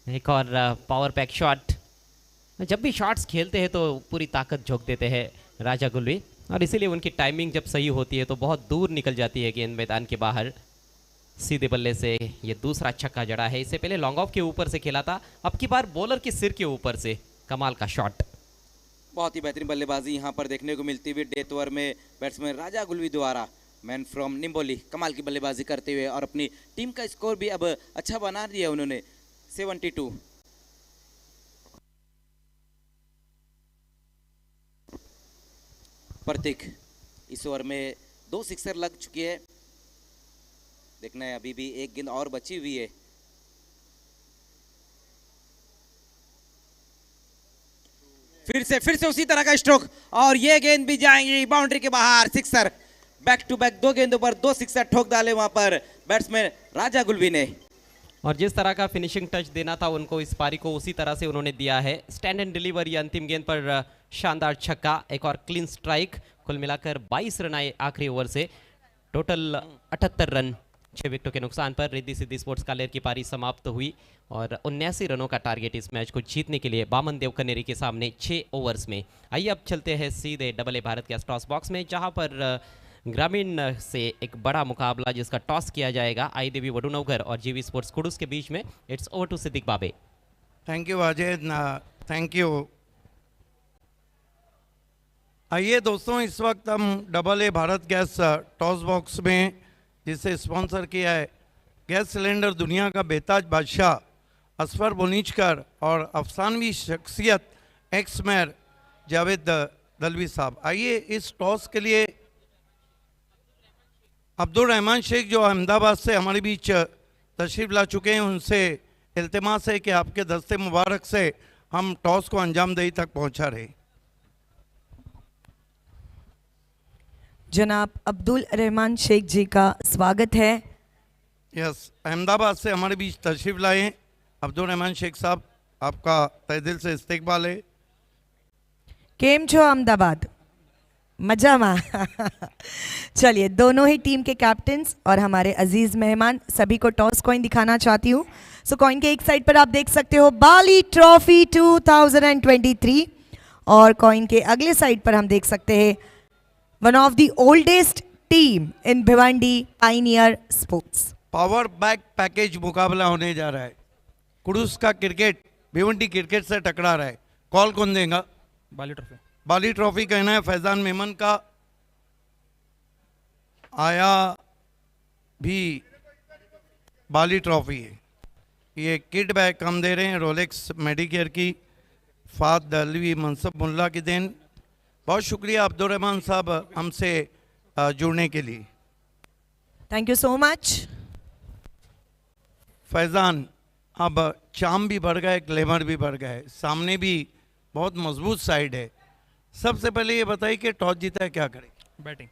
एक और पावर पैक शॉट। जब भी शॉट्स खेलते हैं तो पूरी ताकत झोंक देते हैं राजा गुलवी, और इसीलिए उनकी टाइमिंग जब सही होती है तो बहुत दूर निकल जाती है गेंद मैदान के बाहर। सीधे बल्ले से ये दूसरा छक्का जड़ा है, इससे पहले लॉन्ग ऑफ के ऊपर से खेला था, अब की बार बॉलर के सिर के ऊपर से कमाल का शॉट। बहुत ही बेहतरीन बल्लेबाजी यहाँ पर देखने को मिलती हुई डेथ ओवर में बैट्समैन राजा गुलवी द्वारा। मैन फ्रॉम निम्बोली कमाल की बल्लेबाजी करते हुए, और अपनी टीम का स्कोर भी अब अच्छा बना दिया उन्होंने, 72। प्रतीक इस ओवर में 2 सिक्सर लग चुकी है, देखना है अभी भी 1 गेंद और बची हुई है। फिर से उसी तरह का स्ट्रोक, और ये गेंद भी जाएंगी बाउंड्री के बाहर, सिक्सर। बैक टू बैक 2 गेंदों पर 2 सिक्सर ठोक डाले वहां पर बैट्समैन राजा गुलवी ने। और जिस तरह का फिनिशिंग टच देना था उनको इस पारी को, उसी तरह से उन्होंने दिया है। स्टैंड एंड डिलीवर, ये अंतिम गेंद पर शानदार छक्का, एक और क्लीन स्ट्राइक। कुल मिलाकर 22 रन आए आखिरी ओवर से, टोटल 78 रन, 6 विकेटों के नुकसान पर रिद्धि सिद्धि स्पोर्ट्स कालेर की पारी समाप्त हुई, और 79 रनों का टारगेट इस मैच को जीतने के लिए बामन देव कन्नेरी के सामने 6 ओवर्स में। आइए अब चलते हैं सीधे AA भारत के टॉस बॉक्स में, जहां पर ग्रामीण से एक बड़ा मुकाबला जिसका टॉस किया जाएगा आई देवी वडुनगर और जीवी स्पोर्ट्स कुडूस के बीच में। इट्स ओवर टू सिद्दीक बाबे। Thank you Ajay, thank you. आइए दोस्तों, इस वक्त हम AA Bharat gas toss box में, जिसे स्पॉन्सर किया है गैस सिलेंडर दुनिया का बेताज बादशाह असफर बुनीचकर और अफसानवी शख्सियत एक्स मेयर जावेद दलवी साहब। आइए इस टॉस के लिए अब्दुल रहमान शेख जो अहमदाबाद से हमारे बीच तशरीफ़ ला चुके हैं, उनसे इल्तिमास है कि आपके दस्ते मुबारक से हम टॉस को अंजामदही तक पहुंचा रहे। जनाब अब्दुल रहमान शेख जी का स्वागत है। यस, अहमदाबाद से हमारे बीच तशरीफ लाए हैं अब्दुल रहमान शेख साहब, आपका तहे दिल से इस्तकबाल है। केम छो अहमदाबाद, मजा मा चलिए, दोनों ही टीम के कैप्टन्स और हमारे अजीज मेहमान सभी को टॉस कॉइन दिखाना चाहती हूँ। सो कॉइन के एक साइड पर आप देख सकते हो बाली ट्रॉफी 2023 और कॉइन के अगले साइड पर हम देख सकते हैं one of the oldest team in Bhiwandi pioneer sports. Power back package मुकाबला होने जा रहा है। कुडूस का क्रिकेट भिवंडी क्रिकेट से टकरा रहा है। कॉल कौन देगा? बाली ट्रॉफी। बाली ट्रॉफी कहना है फैजान मेमन का। आया भी बाली ट्रॉफी है। ये किट बैग हम दे रहे हैं रोलेक्स मेडिकेयर की, फात दलवी मनसब मुल्ला की देन। बहुत शुक्रिया अब्दुल रहमान साहब हमसे जुड़ने के लिए। Thank you so much. Faizan, अब चाम भी बढ़ गए, ग्लैमर भी बढ़ गए, सामने भी बहुत मजबूत साइड है। सबसे पहले ये बताइए कि टॉस जीता है क्या करें? बैटिंग।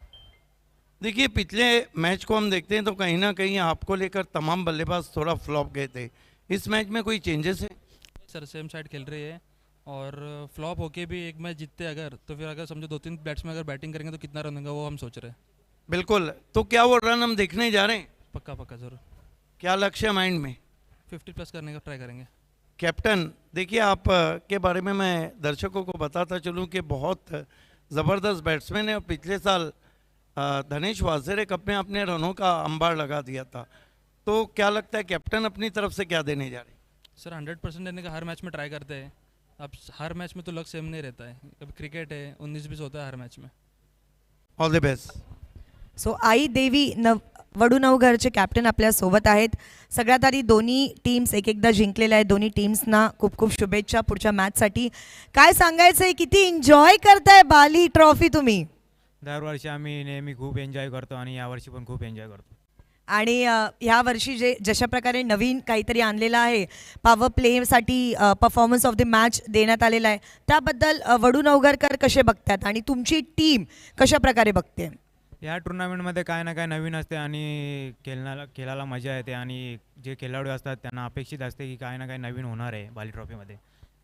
देखिए, पिछले मैच को हम देखते हैं तो कहीं ना कहीं आपको लेकर तमाम बल्लेबाज थोड़ा फ्लॉप गए थे। इस मैच में कोई चेंजेस है? सर सेम साइड खेल रही है और फ्लॉप होके भी एक मैच जीतते अगर, तो फिर अगर समझो 2-3 बैट्समैन अगर बैटिंग करेंगे तो कितना रन होगा वो हम सोच रहे हैं। बिल्कुल, तो क्या वो रन हम देखने जा रहे हैं? पक्का पक्का जरूर। क्या लक्ष्य है माइंड में? 50+ करने का ट्राई करेंगे। कैप्टन, देखिए आप के बारे में मैं दर्शकों को बताता चलूं कि बहुत ज़बरदस्त बैट्समैन है और पिछले साल धनेश वाजेरे कप में अपने रनों का अंबार लगा दिया था। तो क्या लगता है कैप्टन अपनी तरफ से क्या देने जा रहे हैं? सर 100% देने का हर मैच में ट्राई करते हैं। अब हर मैच में तो लक सेम नहीं रहता है, कभी क्रिकेट है 19-20 होता है हर मैच में। All the best. So Aai Devi वडूनवघरचे कॅप्टन आपल्या सोबत आहेत। सगळ्यात आधी दोन्ही टीम्स एक एकदा जिंकलेल्या आहेत। दोन्ही टीम्सना खूप खूप शुभेच्छा पुढच्या मॅचसाठी। काय सांगायचं आहे, किती एन्जॉय करताय बाली ट्रॉफी तुम्ही? दरवर्षी आम्ही नेहमी खूप एन्जॉय करतो आणि यावर्षी पण खूप एन्जॉय करतो। आणि ह्या वर्षी जशा प्रकारे नवीन काहीतरी आणलेलं आहे, पॉवर प्लेसाठी परफॉर्मन्स ऑफ द मॅच देण्यात आलेला आहे, त्याबद्दल वडूनवघरकर कसे बघतात आणि तुमची टीम कशा प्रकारे बघते? या टुर्नामेंटमध्ये काय ना काय नवीन असते आणि खेळायला मजा येते आणि जे खेळाडू असतात त्यांना अपेक्षित असते की काय ना काय नवीन होणार आहे बाली ट्रॉफीमध्ये।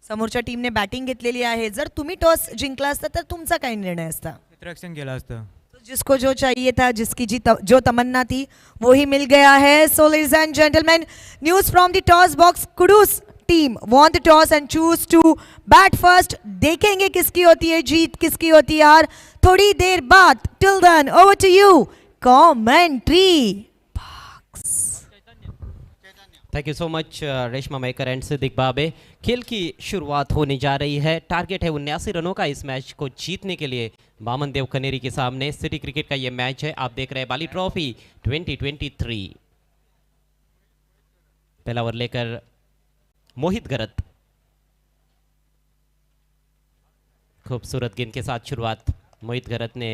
समोरच्या टीमने बॅटिंग घेतलेली आहे, जर तुम्ही टॉस जिंकला असता तर तुमचा काय निर्णय असता? क्षेत्ररक्षण केलं असतं। जिसको जो चाहिए था, जिसकी जो तमन्ना थी वो ही मिल गया है। So ladies and gentleman, news from the toss box, Kudus team won the toss and choose to bat first. देखेंगे किसकी होती है जीत, किसकी होती है हार थोड़ी देर बाद। Till then over to you commentary. Thank you so much Reshma Maker and Siddiq Babe. खेल की शुरुआत होने जा रही है। टारगेट है 79 रनों का इस मैच को जीतने के लिए बामन देव कनेरी के सामने। सिटी क्रिकेट का ये मैच है, आप देख रहे हैं बाली ट्रॉफी 2023। पहला ओवर लेकर मोहित गरत, खूबसूरत गेंद के साथ शुरुआत। मोहित गरत ने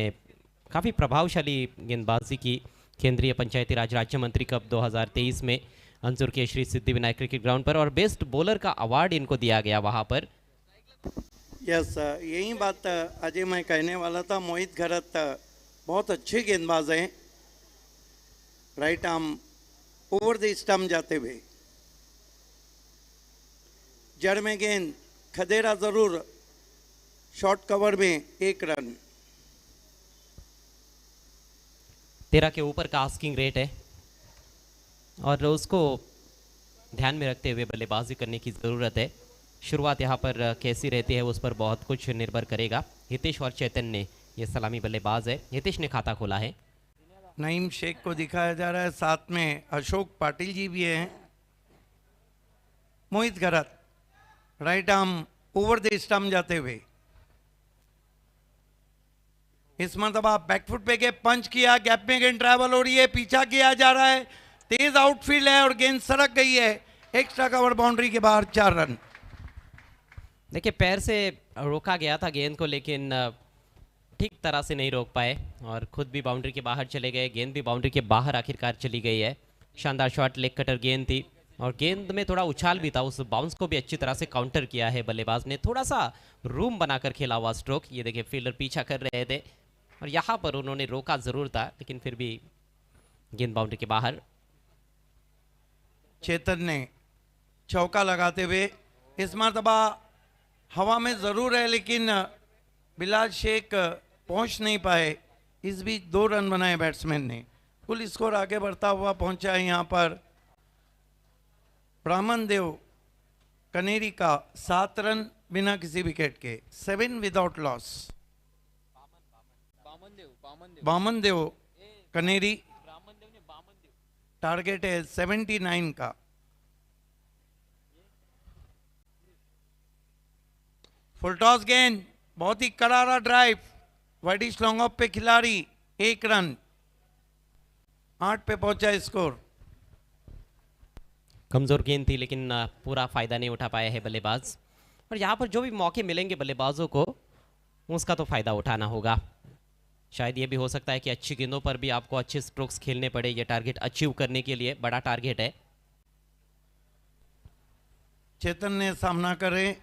काफ़ी प्रभावशाली गेंदबाजी की केंद्रीय पंचायती राज राज्य मंत्री कप 2023 में अंजुर के श्री सिद्धि विनायक क्रिकेट ग्राउंड पर, और बेस्ट बॉलर का अवार्ड इनको दिया गया वहां पर। यस, यही बात अजय मैं कहने वाला था। मोहित गरत बहुत अच्छे गेंदबाज हैं। Right arm over the stump जाते हुए जड़ में गेंद, खदेरा जरूर, शॉर्ट कवर में 1 रन। 13 के ऊपर का आस्किंग रेट है और उसको ध्यान में रखते हुए बल्लेबाजी करने की ज़रूरत है। शुरुआत यहाँ पर कैसी रहती है उस पर बहुत कुछ निर्भर करेगा। हितेश और चैतन्य ये सलामी बल्लेबाज है। हितेश ने खाता खोला है। नईम शेख को दिखाया जा रहा है, साथ में अशोक पाटिल जी भी हैं। Mohit Garat right arm over the stump जाते हुए इस मरतबा बैकफुट पे के पंच किया, गैप में गेंद ट्रैवल हो रही है, पीछा किया जा रहा है, तेज आउटफील्ड है और गेंद सरक गई है। एक्स्ट्रा कवर बाउंड्री के बाहर 4 रन। देखिए, पैर से रोका गया था गेंद को, लेकिन ठीक तरह से नहीं रोक पाए और खुद भी बाउंड्री के बाहर चले गए। गेंद भी बाउंड्री के बाहर आखिरकार चली गई है। शानदार शॉट, लेग कटर गेंद थी और गेंद में थोड़ा उछाल भी था। उस बाउंस को भी अच्छी तरह से काउंटर किया है बल्लेबाज ने। थोड़ा सा रूम बनाकर खेला हुआ स्ट्रोक। ये देखिए, फील्डर पीछा कर रहे थे। और यहाँ पर उन्होंने रोका जरूर था, लेकिन फिर भी गेंद बाउंड्री के बाहर। चेतन ने चौका लगाते हुए इस मरतबा हवा में ज़रूर है, लेकिन बिलाल शेख पहुंच नहीं पाए। इस बीच 2 रन बनाए बैट्समैन ने। कुल स्कोर आगे बढ़ता हुआ पहुंचा है यहाँ पर ब्राह्मण देव कनेरी का 7 रन बिना किसी विकेट के, 7 विदाउट लॉस। बामन देव कनेरी, टारगेट है 79 का। फुल टॉस गेंद, बहुत ही करारा ड्राइव, वाइडिश लॉन्ग ऑफ पे खिलाड़ी, 1 रन, 8 पे पहुंचा स्कोर। कमजोर गेंद थी, लेकिन पूरा फायदा नहीं उठा पाए हैं बल्लेबाज। और यहाँ पर जो भी मौके मिलेंगे बल्लेबाजों को, उसका तो फायदा उठाना होगा। शायद ये भी हो सकता है कि अच्छी गेंदों पर भी आपको अच्छे स्ट्रोक्स खेलने पड़े, ये टारगेट अचीव करने के लिए बड़ा टारगेट है। चेतन ने सामना करे,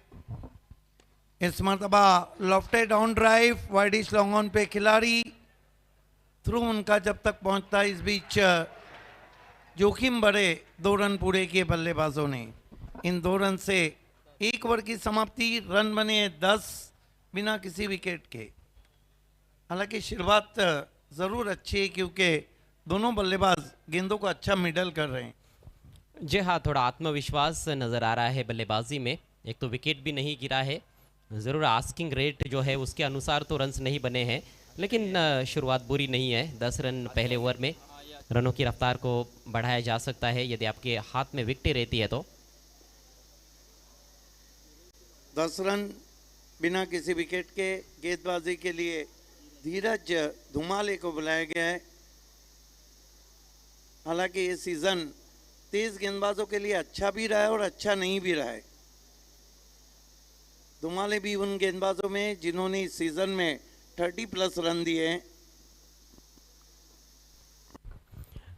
इस मरतबा lofted on drive, widish long on पे खिलाड़ी, थ्रू उनका जब तक पहुंचता। इस बीच जोखिम भरे 2 रन पूरे किए बल्लेबाजों ने। इन 2 रन से 1 ओवर की समाप्ति, रन बने 10 बिना किसी विकेट के। हालांकि शुरुआत ज़रूर अच्छी है, क्योंकि दोनों बल्लेबाज गेंदों को अच्छा मिडल कर रहे हैं। जी हाँ, थोड़ा आत्मविश्वास नज़र आ रहा है बल्लेबाजी में। एक तो विकेट भी नहीं गिरा है, ज़रूर आस्किंग रेट जो है उसके अनुसार तो रन्स नहीं बने हैं, लेकिन शुरुआत बुरी नहीं है। 10 रन पहले ओवर में, रनों की रफ्तार को बढ़ाया जा सकता है यदि आपके हाथ में विकेटें रहती है तो। 10 रन बिना किसी विकेट के। गेंदबाजी के लिए धीरज धुमाले को बुलाया गया है। हालांकि ये सीजन तेज गेंदबाजों के लिए अच्छा भी रहा है और अच्छा नहीं भी रहा है। धुमाले भी उन गेंदबाजों में जिन्होंने इस सीजन में 30+ रन दिए हैं।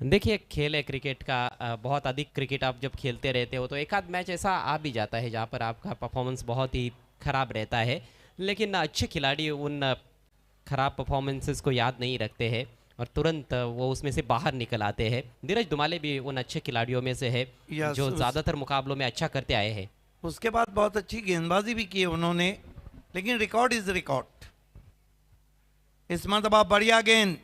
देखिए, खेल है क्रिकेट का, बहुत अधिक क्रिकेट आप जब खेलते रहते हो तो एक आध मैच ऐसा आ भी जाता है जहाँ पर आपका परफॉर्मेंस बहुत ही खराब रहता है, लेकिन अच्छे खिलाड़ी उन खराब परफॉर्मेंसेस को याद नहीं रखते हैं और तुरंत वो उसमें से बाहर निकल आते हैं। धीरज धुमाले भी उन अच्छे खिलाड़ियों में से है जो ज़्यादातर मुकाबलों में अच्छा करते आए हैं। उसके बाद बहुत अच्छी गेंदबाजी भी की उन्होंने, लेकिन रिकॉर्ड इज रिकॉर्ड। इस मरतबा बढ़िया गेंद,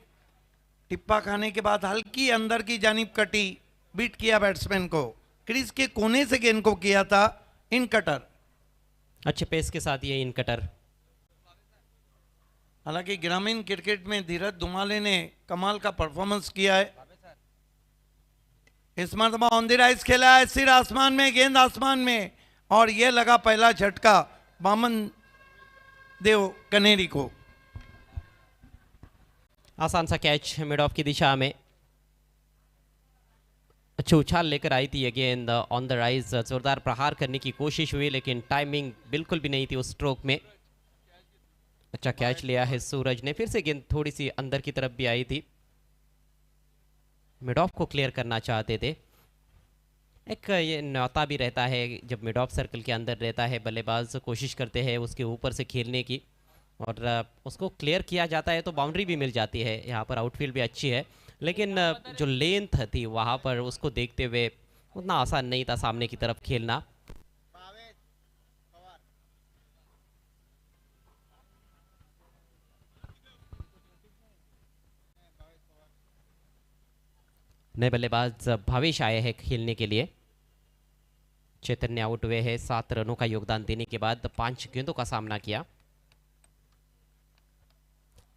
टिप्पा खाने के बाद हल्की अंदर की जानिब कटी, बीट किया बैट्समैन को, क्रीज के कोने से गेंद को किया था इन कटर। अच्छे पेस के साथ ये इन कटर। हालांकि ग्रामीण क्रिकेट में धीरज धुमाले ने कमाल का परफॉर्मेंस किया है। इस मरतबा ऑन द राइज खेला है, सिर आसमान में, गेंद आसमान में, और यह लगा पहला झटका बामन देव कनेरी को। आसान सा कैच मिड ऑफ की दिशा में, अच्छे उछाल लेकर आई थी ये गेंद ऑन द राइज। जोरदार प्रहार करने की कोशिश हुई, लेकिन टाइमिंग बिल्कुल भी नहीं थी उस स्ट्रोक में। अच्छा कैच लिया है सूरज ने। फिर से गेंद थोड़ी सी अंदर की तरफ भी आई थी, मिड ऑफ को क्लियर करना चाहते थे। एक ये न्योता भी रहता है जब मिड ऑफ सर्कल के अंदर रहता है, बल्लेबाज कोशिश करते हैं उसके ऊपर से खेलने की, और उसको क्लियर किया जाता है तो बाउंड्री भी मिल जाती है। यहाँ पर आउटफील्ड भी अच्छी है, लेकिन जो लेंथ थी वहाँ पर उसको देखते हुए उतना आसान नहीं था सामने की तरफ खेलना। नए बल्लेबाज भावेश आए हैं खेलने के लिए। चेतन ने आउट हुए हैं 7 रनों का योगदान देने के बाद 5 गेंदों का सामना किया।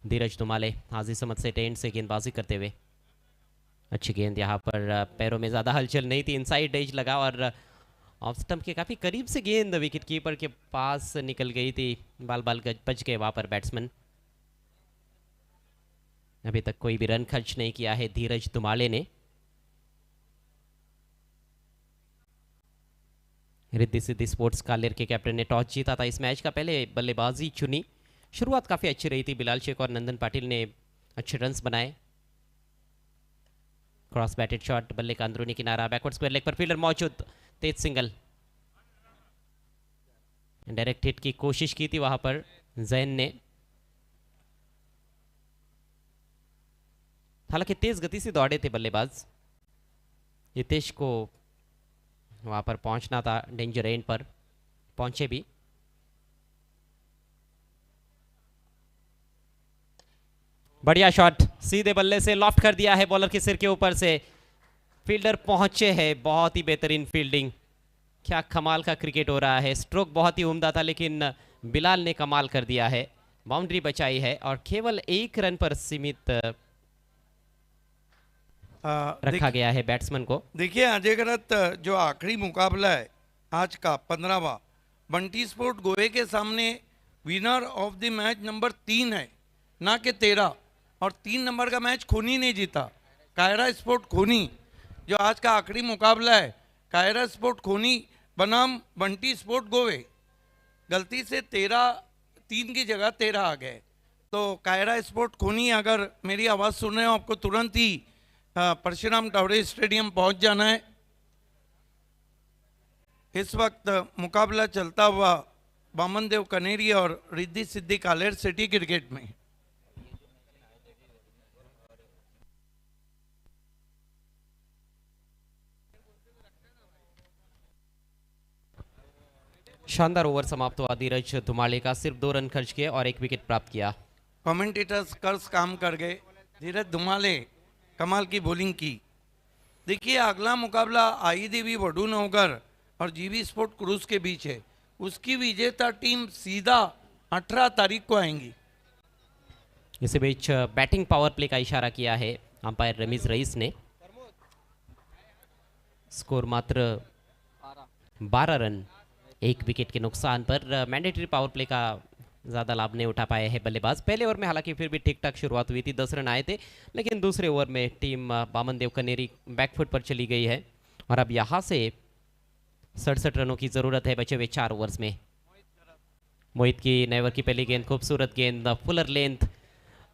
धीरज धुमाले हाजी समझ से टेंट से गेंदबाजी करते हुए, अच्छी गेंद यहाँ पर पैरों में ज़्यादा हलचल नहीं थी, इनसाइड एज लगा और ऑफ स्टंप के काफ़ी करीब से गेंद विकेट कीपर के पास निकल गई थी। बाल बाल बच गए वहाँ पर बैट्समैन। अभी तक कोई भी रन खर्च नहीं किया है धीरज धुमाले ने। रिद्धि सिद्धि स्पोर्ट्स कालेर के कैप्टन ने टॉस जीता था इस मैच का, पहले बल्लेबाजी चुनी। शुरुआत काफ़ी अच्छी रही थी, बिलाल शेख और नंदन पाटिल ने अच्छे रन्स बनाए। क्रॉस बैटेड शॉट, बल्ले का अंदरूनी किनारा, बैकवर्ड स्क्वायर लेग पर फील्डर मौजूद, तेज सिंगल। डायरेक्ट हिट की कोशिश की थी वहां पर जैन ने। हालांकि तेज गति से दौड़े थे बल्लेबाज। हितेश को वहां पर पहुंचना था, डेंजर एंड पर पहुंचे भी। बढ़िया शॉट, सीधे बल्ले से लॉफ्ट कर दिया है बॉलर के सिर के ऊपर से। फील्डर पहुंचे हैं, बहुत ही बेहतरीन फील्डिंग। क्या कमाल का क्रिकेट हो रहा है। स्ट्रोक बहुत ही उम्दा था लेकिन बिलाल ने कमाल कर दिया है, बाउंड्री बचाई है और केवल 1 रन पर सीमित रखा गया है बैट्समैन को। देखिए अजय गरत, जो आखिरी मुकाबला है आज का 15वां, बंटी स्पोर्ट गोवे के सामने winner of the match number 3 है, ना कि 13, और 3 नंबर का मैच खूनी ने जीता, कायरा स्पोर्ट खूनी। जो आज का आखिरी मुकाबला है, कायरा स्पोर्ट खूनी बनाम बंटी स्पोर्ट गोवे, गलती से 3 की जगह 13 आ गए। तो कायरा स्पोर्ट खूनी, अगर मेरी आवाज़ सुन रहे हो आपको तुरंत ही परशुराम टावरे स्टेडियम पहुंच जाना है। इस वक्त मुकाबला चलता हुआ बामन देव कनेरी और रिद्धि सिद्धि कालेर सिटी क्रिकेट में। शानदार ओवर समाप्त हुआ। धीरज धुमाले का सिर्फ 2 रन खर्च किए और 1 विकेट प्राप्त किया। कमेंटेटर्स कर्स काम कर गए। धीरज धुमाले कमाल की बॉलिंग की। देखिए अगला मुकाबला आई देवी वडूनगर और जीवी स्पोर्ट क्रूज के बीच है। उसकी विजेता टीम सीधा 18 तारीख को आएंगी। इसी बीच बैटिंग पावर प्ले का इशारा किया है अंपायर रमीज रईस ने। स्कोर मात्र 12 रन, 1 विकेट के नुकसान पर। मैंडेटरी पावर प्ले का ज़्यादा लाभ नहीं उठा पाए हैं बल्लेबाज। पहले ओवर में हालांकि फिर भी ठीक ठाक शुरुआत हुई थी, 10 रन आए थे, लेकिन दूसरे ओवर में टीम बामन देव कनेरी बैकफुट पर चली गई है और अब यहाँ से 67 रनों की ज़रूरत है बचे हुए 4 ओवर्स में। मोहित की नेवर की पहली गेंद, खूबसूरत गेंद, फुलर लेंथ।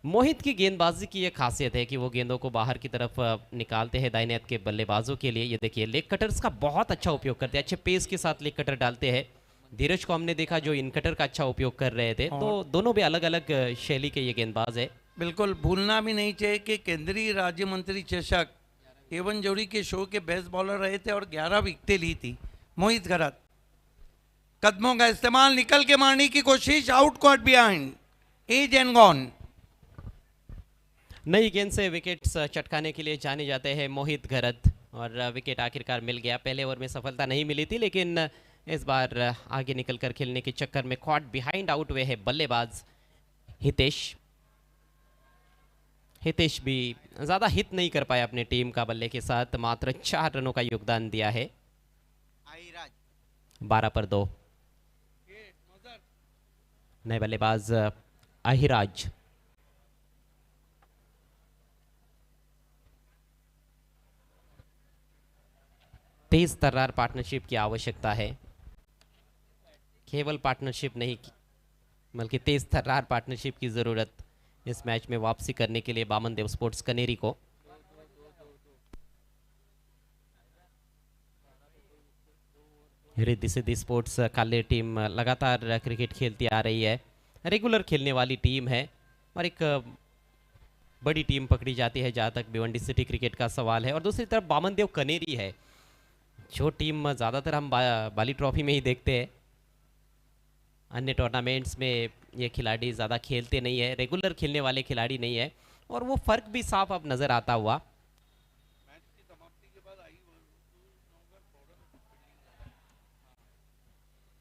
मोहित की गेंदबाजी की यह खासियत है कि वो गेंदों को बाहर की तरफ निकालते हैं दाहिने हाथ के बल्लेबाजों के लिए। ये देखिए लेग कटर्स का बहुत अच्छा उपयोग करते हैं, अच्छे पेस के साथ लेग कटर डालते हैं। धीरज को हमने देखा जो इन कटर का अच्छा उपयोग कर रहे थे। तो दोनों भी अलग अलग शैली के ये गेंदबाज है। बिल्कुल भूलना भी नहीं चाहिए कि केंद्रीय राज्य मंत्री चषक एवन जोड़ी के शो के बेस्ट बॉलर रहे थे और 11 विकेटें ली थी मोहित घरत। कदमों का इस्तेमाल, निकल के मारने की कोशिश, out caught behind, edge and gone. नई गेंद से विकेट्स चटकाने के लिए जाने जाते हैं मोहित घरत और विकेट आखिरकार मिल गया। पहले ओवर में सफलता नहीं मिली थी लेकिन इस बार आगे निकलकर खेलने के चक्कर में कॉट बिहाइंड आउट हुए हैं बल्लेबाज हितेश। हितेश भी ज़्यादा हिट नहीं कर पाया अपने टीम का बल्ले के साथ, मात्र 4 रनों का योगदान दिया है। 12 पर 2। नए बल्लेबाज अहिराज। तेज तर्रार पार्टनरशिप की आवश्यकता है, केवल पार्टनरशिप नहीं बल्कि तेज तर्रार पार्टनरशिप की जरूरत इस मैच में वापसी करने के लिए बामन देव स्पोर्ट्स कनेरी को। रिद्धि सिद्धि स्पोर्ट्स कालेर टीम लगातार क्रिकेट खेलती आ रही है, रेगुलर खेलने वाली टीम है और एक बड़ी टीम पकड़ी जाती है जहां तक भिवंडी सिटी क्रिकेट का सवाल है। और दूसरी तरफ बामन देव कनेरी है जो टीम ज़्यादातर हम बाली ट्रॉफी में ही देखते हैं। अन्य टूर्नामेंट्स में ये खिलाड़ी ज़्यादा खेलते नहीं है, रेगुलर खेलने वाले खिलाड़ी नहीं है और वो फ़र्क भी साफ अब नज़र आता हुआ।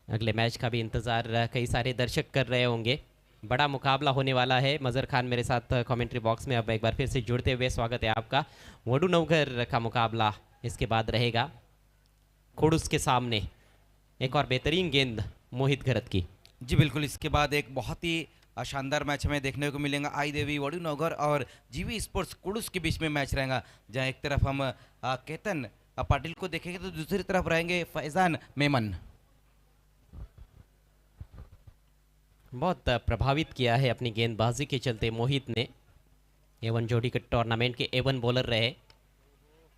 अगले मैच का भी इंतज़ार कई सारे दर्शक कर रहे होंगे। बड़ा मुकाबला होने वाला है। मज़र खान मेरे साथ कमेंट्री बॉक्स में अब एक बार फिर से जुड़ते हुए स्वागत है आपका। वडूनगर का मुकाबला इसके बाद रहेगा खोडूस के सामने। एक और बेहतरीन गेंद मोहित घरत की। जी बिल्कुल, इसके बाद एक बहुत ही शानदार मैच हमें देखने को मिलेगा। आई देवी वडूनगर और जीवी स्पोर्ट्स कुडूस के बीच में मैच रहेगा, जहां एक तरफ हम केतन पाटिल को देखेंगे तो दूसरी तरफ रहेंगे फैजान मेमन। बहुत प्रभावित किया है अपनी गेंदबाजी के चलते मोहित ने। एवन जोड़ी के टूर्नामेंट के एवन बॉलर रहे।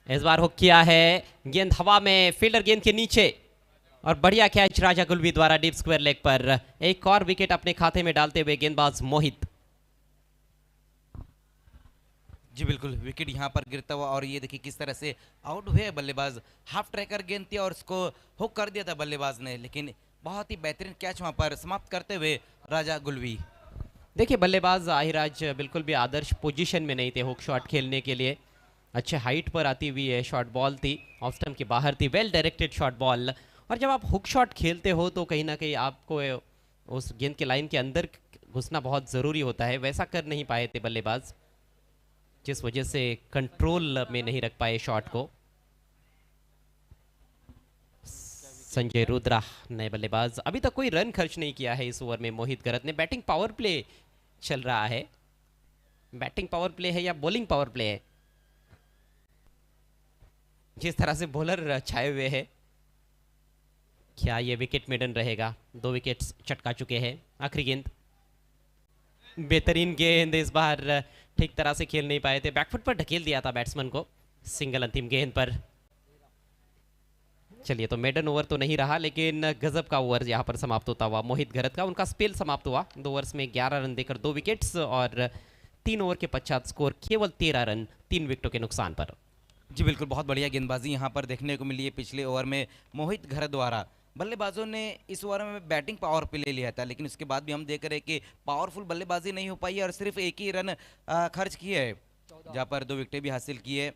इस बार हुक किया है, गेंद हवा में, फील्डर गेंद के नीचे और बढ़िया कैच राजा गुलवी द्वारा डीप स्क्वायर लेग पर। एक और विकेट अपने खाते में डालते हुए गेंदबाज मोहित। जी बिल्कुल, विकेट यहाँ पर गिरता हुआ और ये देखिए किस तरह से आउट हुए बल्लेबाज। हाफ ट्रैकर गेंद थी और उसको हुक कर दिया था बल्लेबाज ने, लेकिन बहुत ही बेहतरीन कैच वहाँ पर समाप्त करते हुए राजा गुलवी। देखिए बल्लेबाज आहिराज बिल्कुल भी आदर्श पोजीशन में नहीं थे हुक शॉट खेलने के लिए। अच्छे हाइट पर आती हुई है शॉट बॉल थी, ऑफ स्टंप के बाहर थी, वेल डायरेक्टेड शॉट बॉल। और जब आप हुक शॉट खेलते हो तो कहीं ना कहीं आपको उस गेंद के लाइन के अंदर घुसना बहुत ज़रूरी होता है, वैसा कर नहीं पाए थे बल्लेबाज, जिस वजह से कंट्रोल में नहीं रख पाए शॉट को। संजय रुद्रा नए बल्लेबाज, अभी तक कोई रन खर्च नहीं किया है इस ओवर में मोहित गरत ने। बैटिंग पावर प्ले चल रहा है, बैटिंग पावर प्ले है या बॉलिंग पावर प्ले है? जिस तरह से बॉलर छाए हुए हैं, क्या ये विकेट मेडन रहेगा? 2 विकेट्स चटका चुके हैं। आखिरी गेंद, बेहतरीन गेंद, इस बार ठीक तरह से खेल नहीं पाए थे, बैकफुट पर ढकेल दिया था बैट्समैन को। सिंगल अंतिम गेंद पर। चलिए, तो मेडन ओवर तो नहीं रहा, लेकिन गजब का ओवर यहाँ पर समाप्त होता हुआ मोहित गरत का। उनका स्पेल समाप्त हुआ 2 ओवर्स में 11 रन देकर 2 विकेट्स और 3 ओवर के पश्चात स्कोर केवल 13 रन 3 विकेटों के नुकसान पर। जी बिल्कुल, बहुत बढ़िया गेंदबाजी यहाँ पर देखने को मिली है पिछले ओवर में मोहित गरत द्वारा। बल्लेबाजों ने इस ओवर में बैटिंग पावर प्ले लिया था, लेकिन उसके बाद भी हम देख रहे हैं कि पावरफुल बल्लेबाजी नहीं हो पाई और सिर्फ एक ही रन खर्च किए है, जहाँ पर 2 विकेटें भी हासिल की है।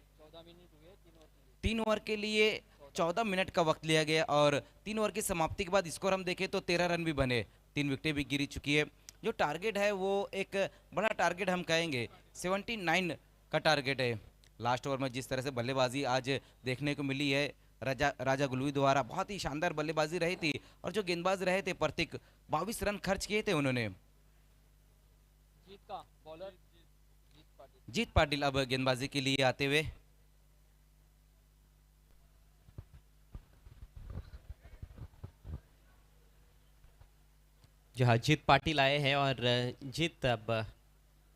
3 ओवर के लिए 14 मिनट का वक्त लिया गया और 3 ओवर की समाप्ति के बाद स्कोर हम देखें तो 13 रन भी बने, 3 विकेटें भी गिरी चुकी है। जो टारगेट है वो एक बड़ा टारगेट हम कहेंगे, 79 का टारगेट है। लास्ट ओवर में जिस तरह से बल्लेबाजी आज देखने को मिली है राजा गुलवी द्वारा, बहुत ही शानदार बल्लेबाजी रही थी और जो गेंदबाज रहे थे प्रतीक, 22 रन खर्च किए थे उन्होंने। जीत पाटिल अब गेंदबाजी के लिए आते हुए। जहाँ जीत पाटिल आए हैं और जीत अब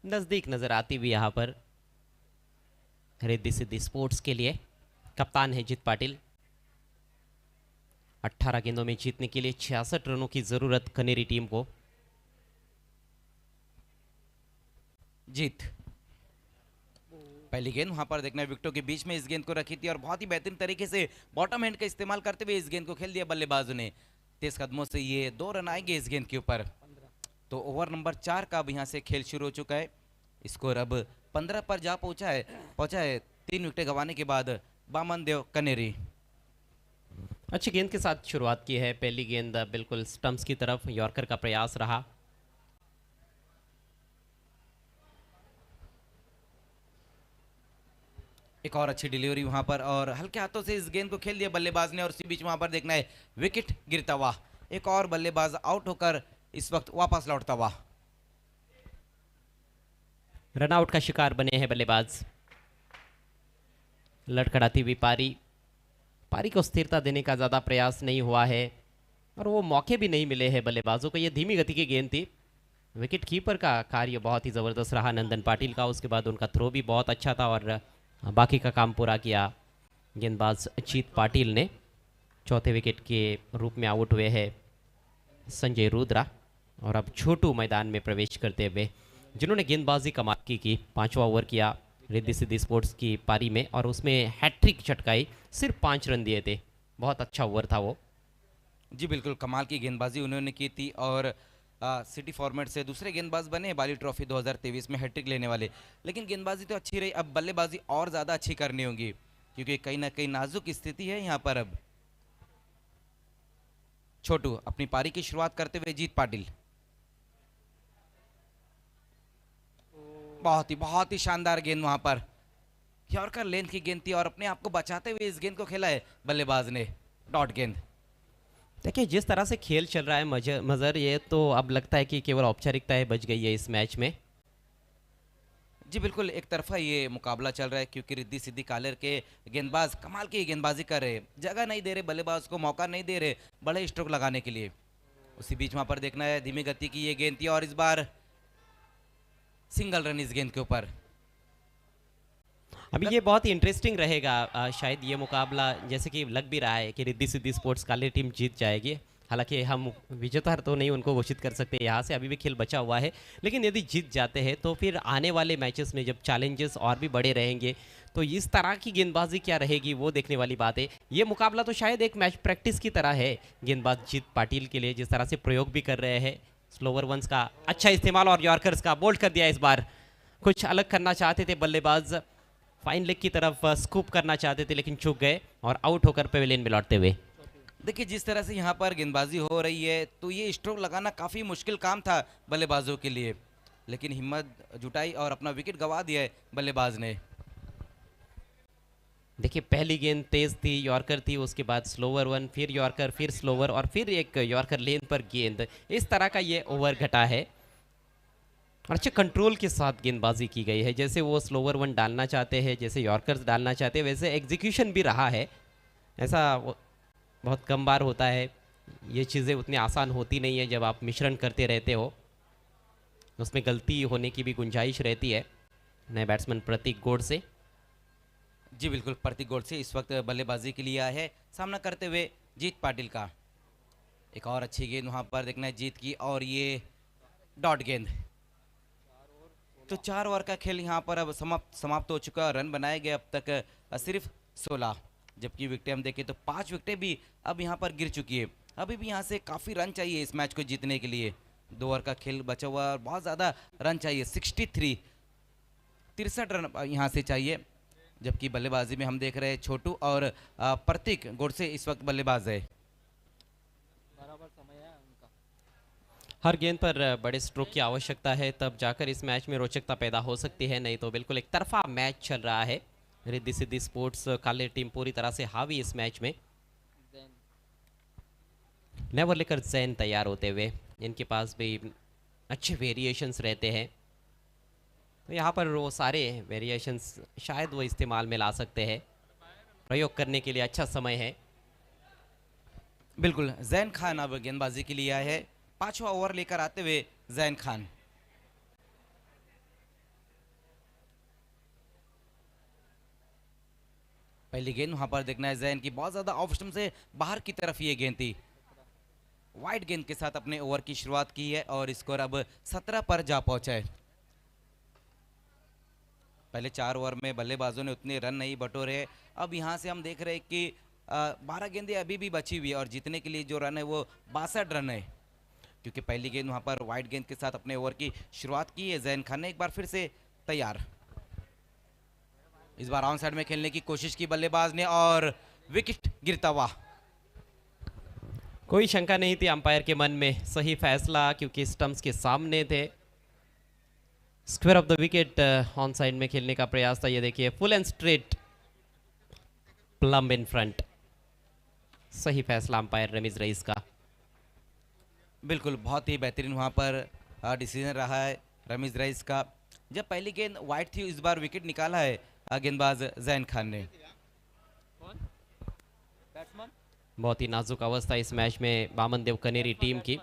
नज़दीक नज़र आती हुई यहाँ पर रिद्धि सिद्धि स्पोर्ट्स के लिए। कप्तान है जीत पाटिल। 18 गेंदों में जीतने के लिए 66 रनों की जरूरत कनेरी टीम को। जीत पहली गेंद वहां पर देखना है, विकेटों के बीच में इस गेंद को रखी थी और बहुत ही बेहतरीन तरीके से बॉटम हैंड का इस्तेमाल करते हुए इस गेंद को खेल दिया बल्लेबाजों ने। तेज कदमों से ये 2 रन आएंगे इस गेंद के ऊपर। तो ओवर नंबर 4 का अब यहाँ से खेल शुरू हो चुका है। स्कोर अब 15 पर जा पहुंचा है 3 विकेट गंवाने के बाद बामन देव कनेरी। अच्छी गेंद के साथ शुरुआत की है। पहली गेंद बिल्कुल स्टंप्स की तरफ, यॉर्कर का प्रयास रहा। एक और अच्छी डिलीवरी वहां पर और हल्के हाथों से इस गेंद को खेल दिया बल्लेबाज ने और इसी बीच वहां पर देखना है विकेट गिरता हुआ। एक और बल्लेबाज आउट होकर इस वक्त वापस लौटता हुआ। रनआउट का शिकार बने हैं बल्लेबाज। लड़खड़ाती हुई पारी को स्थिरता देने का ज़्यादा प्रयास नहीं हुआ है और वो मौके भी नहीं मिले हैं बल्लेबाजों को। ये धीमी गति की गेंद थी। विकेट कीपर का कार्य बहुत ही ज़बरदस्त रहा नंदन पाटिल का। उसके बाद उनका थ्रो भी बहुत अच्छा था और बाकी का काम पूरा किया गेंदबाज जीत पाटिल ने। चौथे विकेट के रूप में आउट हुए हैं संजय रुद्रा और अब छोटू मैदान में प्रवेश करते हुए, जिन्होंने गेंदबाजी कमाल की 5वां ओवर किया रिद्धि सिद्धि स्पोर्ट्स की पारी में और उसमें हैट्रिक चटकाई। सिर्फ 5 रन दिए थे, बहुत अच्छा ओवर था वो। जी बिल्कुल, कमाल की गेंदबाजी उन्होंने की थी और सिटी फॉर्मेट से दूसरे गेंदबाज बने बाली ट्रॉफी 2023 में हैट्रिक लेने वाले। लेकिन गेंदबाजी तो अच्छी रही, अब बल्लेबाजी और ज़्यादा अच्छी करनी होगी क्योंकि कहीं ना कहीं नाजुक स्थिति है यहाँ पर। अब छोटू अपनी पारी की शुरुआत करते हुए जीत पाटिल। बहुत ही शानदार गेंद वहां पर, यॉर्कर लेंथ की गेंद थी और अपने आप को बचाते हुए इस गेंद को खेला है बल्लेबाज ने। डॉट गेंद। देखिए जिस तरह से खेल चल रहा है मजर, ये तो अब लगता है कि केवल औपचारिकताएं बच गई है इस मैच में। जी बिल्कुल, एक तरफा ये मुकाबला चल रहा है क्योंकि रिद्धि सिद्धि कालेर के गेंदबाज कमाल की गेंदबाजी कर रहे, जगह नहीं दे रहे बल्लेबाज को, मौका नहीं दे रहे बड़े स्ट्रोक लगाने के लिए। उसी बीच वहां पर देखना है धीमी गति की ये गेंद थी और इस बार सिंगल रन इस गेंद के ऊपर। अभी ये बहुत ही इंटरेस्टिंग रहेगा शायद ये मुकाबला, जैसे कि लग भी रहा है कि रिद्धि सिद्धि स्पोर्ट्स कालेर टीम जीत जाएगी। हालांकि हम विजेता तो नहीं उनको घोषित कर सकते, यहाँ से अभी भी खेल बचा हुआ है, लेकिन यदि जीत जाते हैं तो फिर आने वाले मैचेस में जब चैलेंजेस और भी बड़े रहेंगे तो इस तरह की गेंदबाजी क्या रहेगी वो देखने वाली बात है। ये मुकाबला तो शायद एक मैच प्रैक्टिस की तरह है गेंदबाज जीत पाटिल के लिए, जिस तरह से प्रयोग भी कर रहे हैं, स्लोवर वंस का अच्छा इस्तेमाल और यॉर्कर्स का बोल्ड कर दिया। इस बार कुछ अलग करना चाहते थे बल्लेबाज, फाइन लेग की तरफ स्कूप करना चाहते थे लेकिन चूक गए और आउट होकर पेविलियन में लौटते हुए। देखिए जिस तरह से यहाँ पर गेंदबाजी हो रही है तो ये स्ट्रोक लगाना काफ़ी मुश्किल काम था बल्लेबाजों के लिए, लेकिन हिम्मत जुटाई और अपना विकेट गंवा दिया है बल्लेबाज ने। देखिए पहली गेंद तेज थी, यॉर्कर थी, उसके बाद स्लोवर वन, फिर यॉर्कर, फिर स्लोवर और फिर एक यॉर्कर लेन पर गेंद। इस तरह का ये ओवर घटा है और अच्छे कंट्रोल के साथ गेंदबाजी की गई है। जैसे वो स्लोवर वन डालना चाहते हैं, जैसे यॉर्कर्स डालना चाहते हैं, वैसे एग्जीक्यूशन भी रहा है। ऐसा बहुत कम बार होता है, ये चीज़ें उतनी आसान होती नहीं है जब आप मिश्रण करते रहते हो, उसमें गलती होने की भी गुंजाइश रहती है। नए बैट्समैन प्रतीक गोड से, जी बिल्कुल, प्रतीक गोड से इस वक्त बल्लेबाजी के लिए आया है, सामना करते हुए जीत पाटिल का। एक और अच्छी गेंद वहां पर देखना है जीत की, और ये डॉट गेंद। तो 4 ओवर का खेल यहाँ पर अब समाप्त हो चुका। रन बनाए गए अब तक सिर्फ 16, जबकि विकेटें हम देखें तो 5 विकेटें भी अब यहाँ पर गिर चुकी है। अभी भी यहाँ से काफ़ी रन चाहिए इस मैच को जीतने के लिए। 2 ओवर का खेल बचा हुआ और बहुत ज़्यादा रन चाहिए, 63 रन यहाँ से चाहिए, जबकि बल्लेबाजी में हम देख रहे हैं छोटू और प्रतीक गोड से इस वक्त बल्लेबाज है। हर गेंद पर बड़े स्ट्रोक की आवश्यकता है, तब जाकर इस मैच में रोचकता पैदा हो सकती है, नहीं तो बिल्कुल एक तरफा मैच चल रहा है। रिद्धि सिद्धि स्पोर्ट्स काले टीम पूरी तरह से हावी इस मैच में। नेवर लेकर जैन तैयार होते हुए, इनके पास भी अच्छे वेरिएशंस रहते हैं, तो यहाँ पर वो सारे वेरिएशंस शायद वो इस्तेमाल में ला सकते हैं। प्रयोग करने के लिए अच्छा समय है। बिल्कुल, जैन खान अब गेंदबाजी के लिए आए हैं। 5वां ओवर लेकर आते हुए जैन खान। पहली गेंद वहां पर देखना है जैन की, बहुत ज्यादा ऑफ स्टंप से बाहर की तरफ ये गेंद थी। वाइड गेंद के साथ अपने ओवर की शुरुआत की है और स्कोर अब 17 पर जा पहुंचा है। पहले 4 ओवर में बल्लेबाजों ने उतने रन नहीं बटोरे। अब यहां से हम देख रहे हैं कि 12 गेंदें अभी भी बची हुई है और जीतने के लिए जो रन है वो 62 रन है, क्योंकि पहली गेंद वहां पर वाइड गेंद के साथ अपने ओवर की शुरुआत की है जैन खान ने। एक बार फिर से तैयार, इस बार ऑन साइड में खेलने की कोशिश की बल्लेबाज ने और विकेट गिरता हुआ। कोई शंका नहीं थी अंपायर के मन में, सही फैसला, क्योंकि स्टंप्स के सामने थे। Square of the wicket on side में खेलने का प्रयास था। ये देखिए full and straight plum in front, सही फैसला अंपायर रमीज रईस का। बिल्कुल, बहुत ही बेहतरीन वहां पर डिसीजन रहा है रमीज रईस का। जब पहली गेंद वाइड थी, इस बार विकेट निकाला है गेंदबाज जैन खान ने। बहुत ही नाजुक अवस्था इस मैच में बामन देव कनेरी टीम की।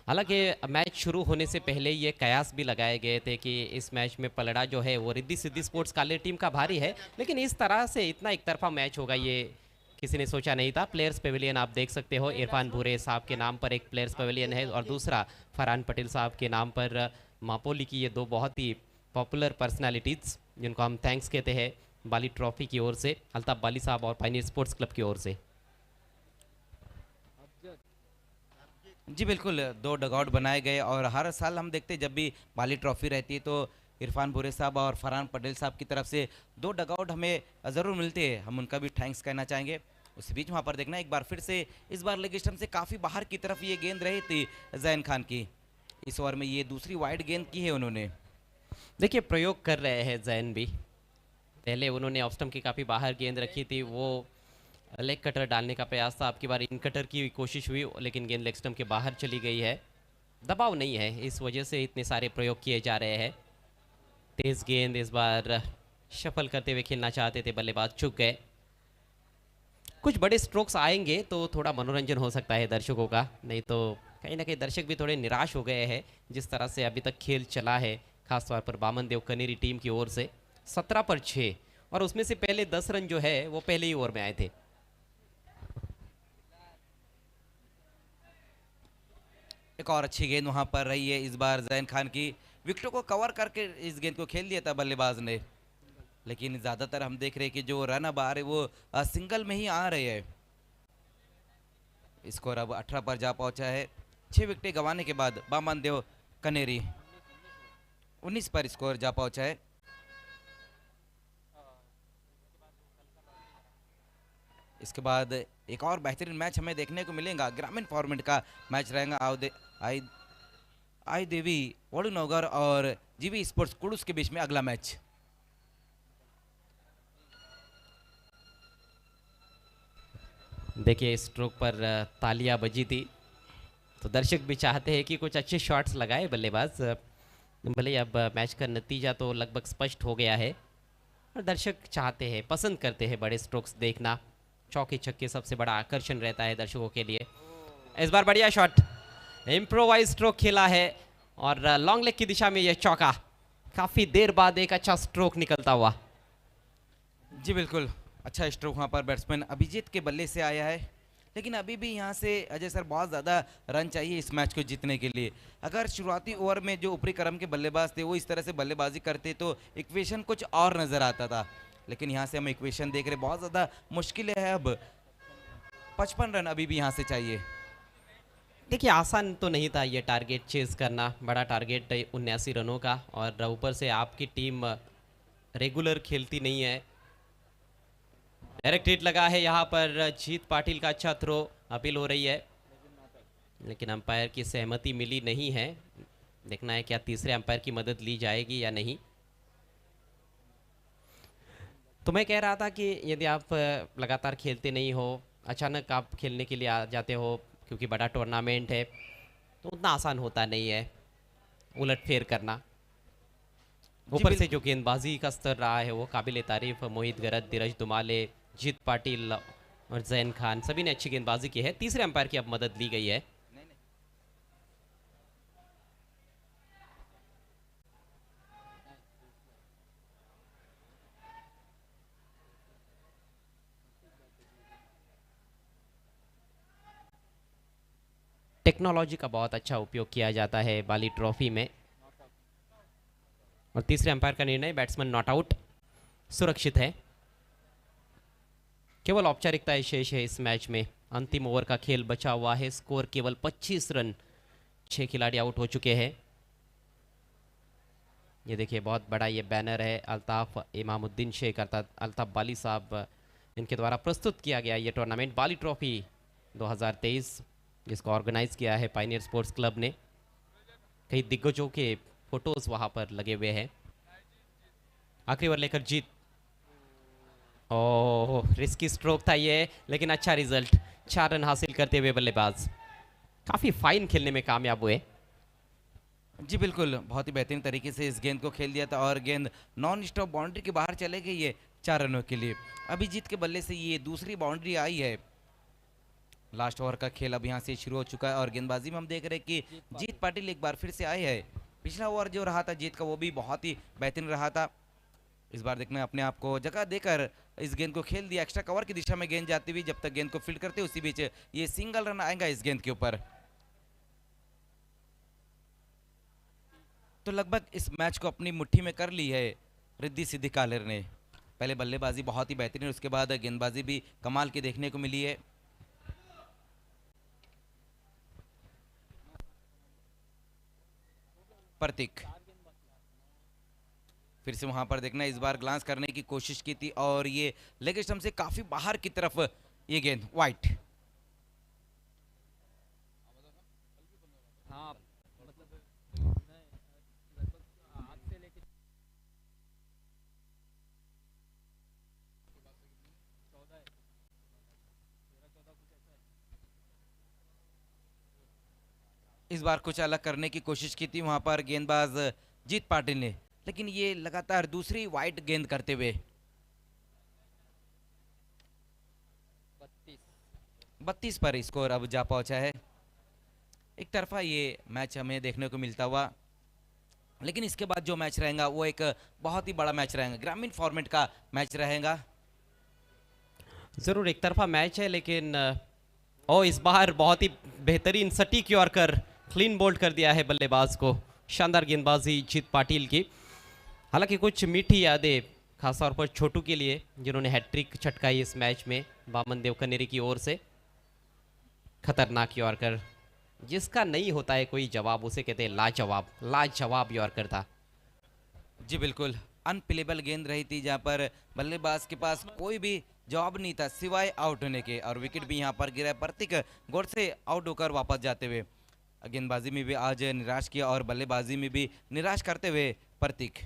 हालांकि मैच शुरू होने से पहले ये कयास भी लगाए गए थे कि इस मैच में पलड़ा जो है वो रिद्धि सिद्धि स्पोर्ट्स काले टीम का भारी है, लेकिन इस तरह से इतना एक तरफा मैच होगा ये किसी ने सोचा नहीं था। प्लेयर्स पेविलियन आप देख सकते हो, इरफान भूरे साहब के नाम पर एक प्लेयर्स पेविलियन है और दूसरा फरहान पटेल साहब के नाम पर मापोली की ये 2 बहुत ही पॉपुलर पर्सनालिटीज़, जिनको हम थैंक्स कहते हैं बाली ट्रॉफी की ओर से, अल्ताफ बाली साहब और पायनियर स्पोर्ट्स क्लब की ओर से। जी बिल्कुल, 2 डगआउट बनाए गए और हर साल हम देखते हैं जब भी बाली ट्रॉफी रहती है तो इरफान भूरे साहब और फरहान पटेल साहब की तरफ से 2 डगआउट हमें ज़रूर मिलते हैं, हम उनका भी थैंक्स कहना चाहेंगे। उस बीच वहाँ पर देखना एक बार फिर से, इस बार लेग स्टंप से काफ़ी बाहर की तरफ ये गेंद रही थी जैन खान की। इस ओवर में ये दूसरी वाइड गेंद की है उन्होंने। देखिए प्रयोग कर रहे हैं जैन भी, पहले उन्होंने ऑफ स्टंप की काफ़ी बाहर गेंद रखी थी, वो लेग कटर डालने का प्रयास था। आपकी बार इन कटर की कोशिश हुई लेकिन गेंद लेग स्टंप के बाहर चली गई है। दबाव नहीं है, इस वजह से इतने सारे प्रयोग किए जा रहे हैं। तेज गेंद इस बार शफल करते हुए खेलना चाहते थे बल्लेबाज, चूक गए। कुछ बड़े स्ट्रोक्स आएंगे तो थोड़ा मनोरंजन हो सकता है दर्शकों का, नहीं तो कहीं ना कहीं दर्शक भी थोड़े निराश हो गए हैं जिस तरह से अभी तक खेल चला है, खासतौर पर बामन देव कनेरी टीम की ओर से। 17 पर 6 और उसमें से पहले 10 रन जो है वो पहले ही ओवर में आए थे। एक और अच्छी गेंद वहां पर रही है इस बार जैन खान की, विकेटों को कवर करके इस गेंद को खेल दिया था बल्लेबाज ने, लेकिन ज़्यादातर हम देख रहे हैं कि जो रन अब आ रहे वो सिंगल में ही आ रहे हैं। स्कोर अब 18 पर जा पहुंचा है 6 विकेटें गंवाने के बाद। बामन देव कनेरी 19 पर स्कोर जा पहुंचा है। इसके बाद एक और बेहतरीन मैच हमें देखने को मिलेगा, ग्रामीण फॉर्मेट का मैच रहेगा आई देवी वडुनगर और जीवी स्पोर्ट्स कुडूस के बीच में अगला मैच। देखिए स्ट्रोक पर तालियां बजी थी, तो दर्शक भी चाहते हैं कि कुछ अच्छे शॉट्स लगाए बल्लेबाज। भले अब मैच का नतीजा तो लगभग स्पष्ट हो गया है और दर्शक चाहते हैं, पसंद करते हैं बड़े स्ट्रोक्स देखना। चौके छक्के सबसे बड़ा आकर्षण रहता है दर्शकों के लिए। इस बार बढ़िया शॉट, इम्प्रोवाइज स्ट्रोक खेला है और लॉन्ग लेग की दिशा में यह चौका, काफी देर बाद एक अच्छा स्ट्रोक निकलता हुआ। जी बिल्कुल, अच्छा स्ट्रोक वहाँ पर बैट्समैन अभिजीत के बल्ले से आया है, लेकिन अभी भी यहाँ से अजय सर बहुत ज़्यादा रन चाहिए इस मैच को जीतने के लिए। अगर शुरुआती ओवर में जो ऊपरी क्रम के बल्लेबाज थे वो इस तरह से बल्लेबाजी करते तो इक्वेशन कुछ और नज़र आता था, लेकिन यहाँ से हम इक्वेशन देख रहे बहुत ज़्यादा मुश्किल है। अब 55 रन अभी भी यहाँ से चाहिए। देखिए आसान तो नहीं था ये टारगेट चेज करना, बड़ा टारगेट 79 रनों का, और ऊपर से आपकी टीम रेगुलर खेलती नहीं है। डायरेक्ट हिट लगा है यहाँ पर, जीत पाटिल का अच्छा थ्रो, अपील हो रही है, लेकिन अंपायर की सहमति मिली नहीं है। देखना है क्या तीसरे अंपायर की मदद ली जाएगी या नहीं। तो मैं कह रहा था कि यदि आप लगातार खेलते नहीं हो, अचानक आप खेलने के लिए आ जाते हो क्योंकि बड़ा टूर्नामेंट है, तो उतना आसान होता नहीं है उलटफेर करना। ऊपर से जो गेंदबाजी का स्तर रहा है वो काबिल तारीफ। मोहित गरत, धीरज दुमाले, जीत पाटिल और जैन खान सभी ने अच्छी गेंदबाजी की है। तीसरे अंपायर की अब मदद ली गई है। टेक्नोलॉजी का बहुत अच्छा उपयोग किया जाता है बाली ट्रॉफी में। और तीसरे अंपायर का निर्णय, बैट्समैन नॉट आउट, सुरक्षित है। केवल औपचारिकता शेष है इस मैच में। अंतिम ओवर का खेल बचा हुआ है, स्कोर केवल 25 रन, 6 खिलाड़ी आउट हो चुके हैं। ये देखिए बहुत बड़ा ये बैनर है, अल्ताफ इमामुद्दीन शेख अर्थात अल्ताफ बाली साहब, इनके द्वारा प्रस्तुत किया गया ये टूर्नामेंट बाली ट्रॉफी 2023, जिसको ऑर्गेनाइज किया है पायनियर स्पोर्ट्स क्लब ने। कई दिग्गजों के फोटोज वहां पर लगे हुए हैं। आखिरी ओवर लेकर जीत, ओह रिस्की स्ट्रोक था ये, लेकिन अच्छा रिजल्ट, 4 रन हासिल करते हुए बल्लेबाज काफी फाइन खेलने में कामयाब हुए। जी बिल्कुल, बहुत ही बेहतरीन तरीके से इस गेंद को खेल दिया था और गेंद नॉन स्टॉप बाउंड्री के बाहर चले गई है 4 रनों के लिए। अभिजीत के बल्ले से ये दूसरी बाउंड्री आई है। लास्ट ओवर का खेल अब यहाँ से शुरू हो चुका है और गेंदबाजी में हम देख रहे हैं कि जीत पाटिल एक बार फिर से आए हैं। पिछला ओवर जो रहा था जीत का वो भी बहुत ही बेहतरीन रहा था। इस बार देखना अपने आप को जगह देकर इस गेंद को खेल दिया। एक्स्ट्रा कवर की दिशा में गेंद जाती हुई, जब तक गेंद को फील्ड करते उसी बीच ये सिंगल रन आएगा इस गेंद के ऊपर। तो लगभग इस मैच को अपनी मुट्ठी में कर ली है रिद्धि सिद्धि कालेर ने। पहले बल्लेबाजी बहुत ही बेहतरीन, उसके बाद गेंदबाजी भी कमाल की देखने को मिली है। प्रतीक फिर से वहां पर देखना, इस बार ग्लांस करने की कोशिश की थी और ये लेग स्टंप से काफी बाहर की तरफ ये गेंद वाइट। इस बार कुछ अलग करने की कोशिश की थी वहां पर गेंदबाज जीत पाटिल ने, लेकिन ये लगातार दूसरी वाइड गेंद करते हुए 32 पर स्कोर अब जा पहुंचा है। एक तरफा ये मैच हमें देखने को मिलता हुआ, लेकिन इसके बाद जो मैच रहेगा वो एक बहुत ही बड़ा मैच रहेगा, ग्रामीण फॉर्मेट का मैच रहेगा। जरूर एक तरफा मैच है, लेकिन इस बार बहुत ही बेहतरीन सटीक यॉर्कर क्लीन बोल्ड कर दिया है बल्लेबाज को। शानदार गेंदबाजी जीत पाटिल की। हालांकि कुछ मीठी यादें खासतौर पर छोटू के लिए, जिन्होंने हैट्रिक छटकाई इस मैच में बामन देव कनेरी की ओर से। खतरनाक यॉर्कर, जिसका नहीं होता है कोई जवाब, उसे कहते हैं लाजवाब। लाजवाब यॉर्कर था। जी बिल्कुल, अनप्लेबल गेंद रही थी जहाँ पर बल्लेबाज के पास कोई भी जवाब नहीं था सिवाय आउट होने के, और विकेट भी यहाँ पर गिरा। प्रतीक गौर से आउट होकर वापस जाते हुए गेंदबाजी में भी आज निराश किया और बल्लेबाजी में भी निराश करते हुए प्रतीक।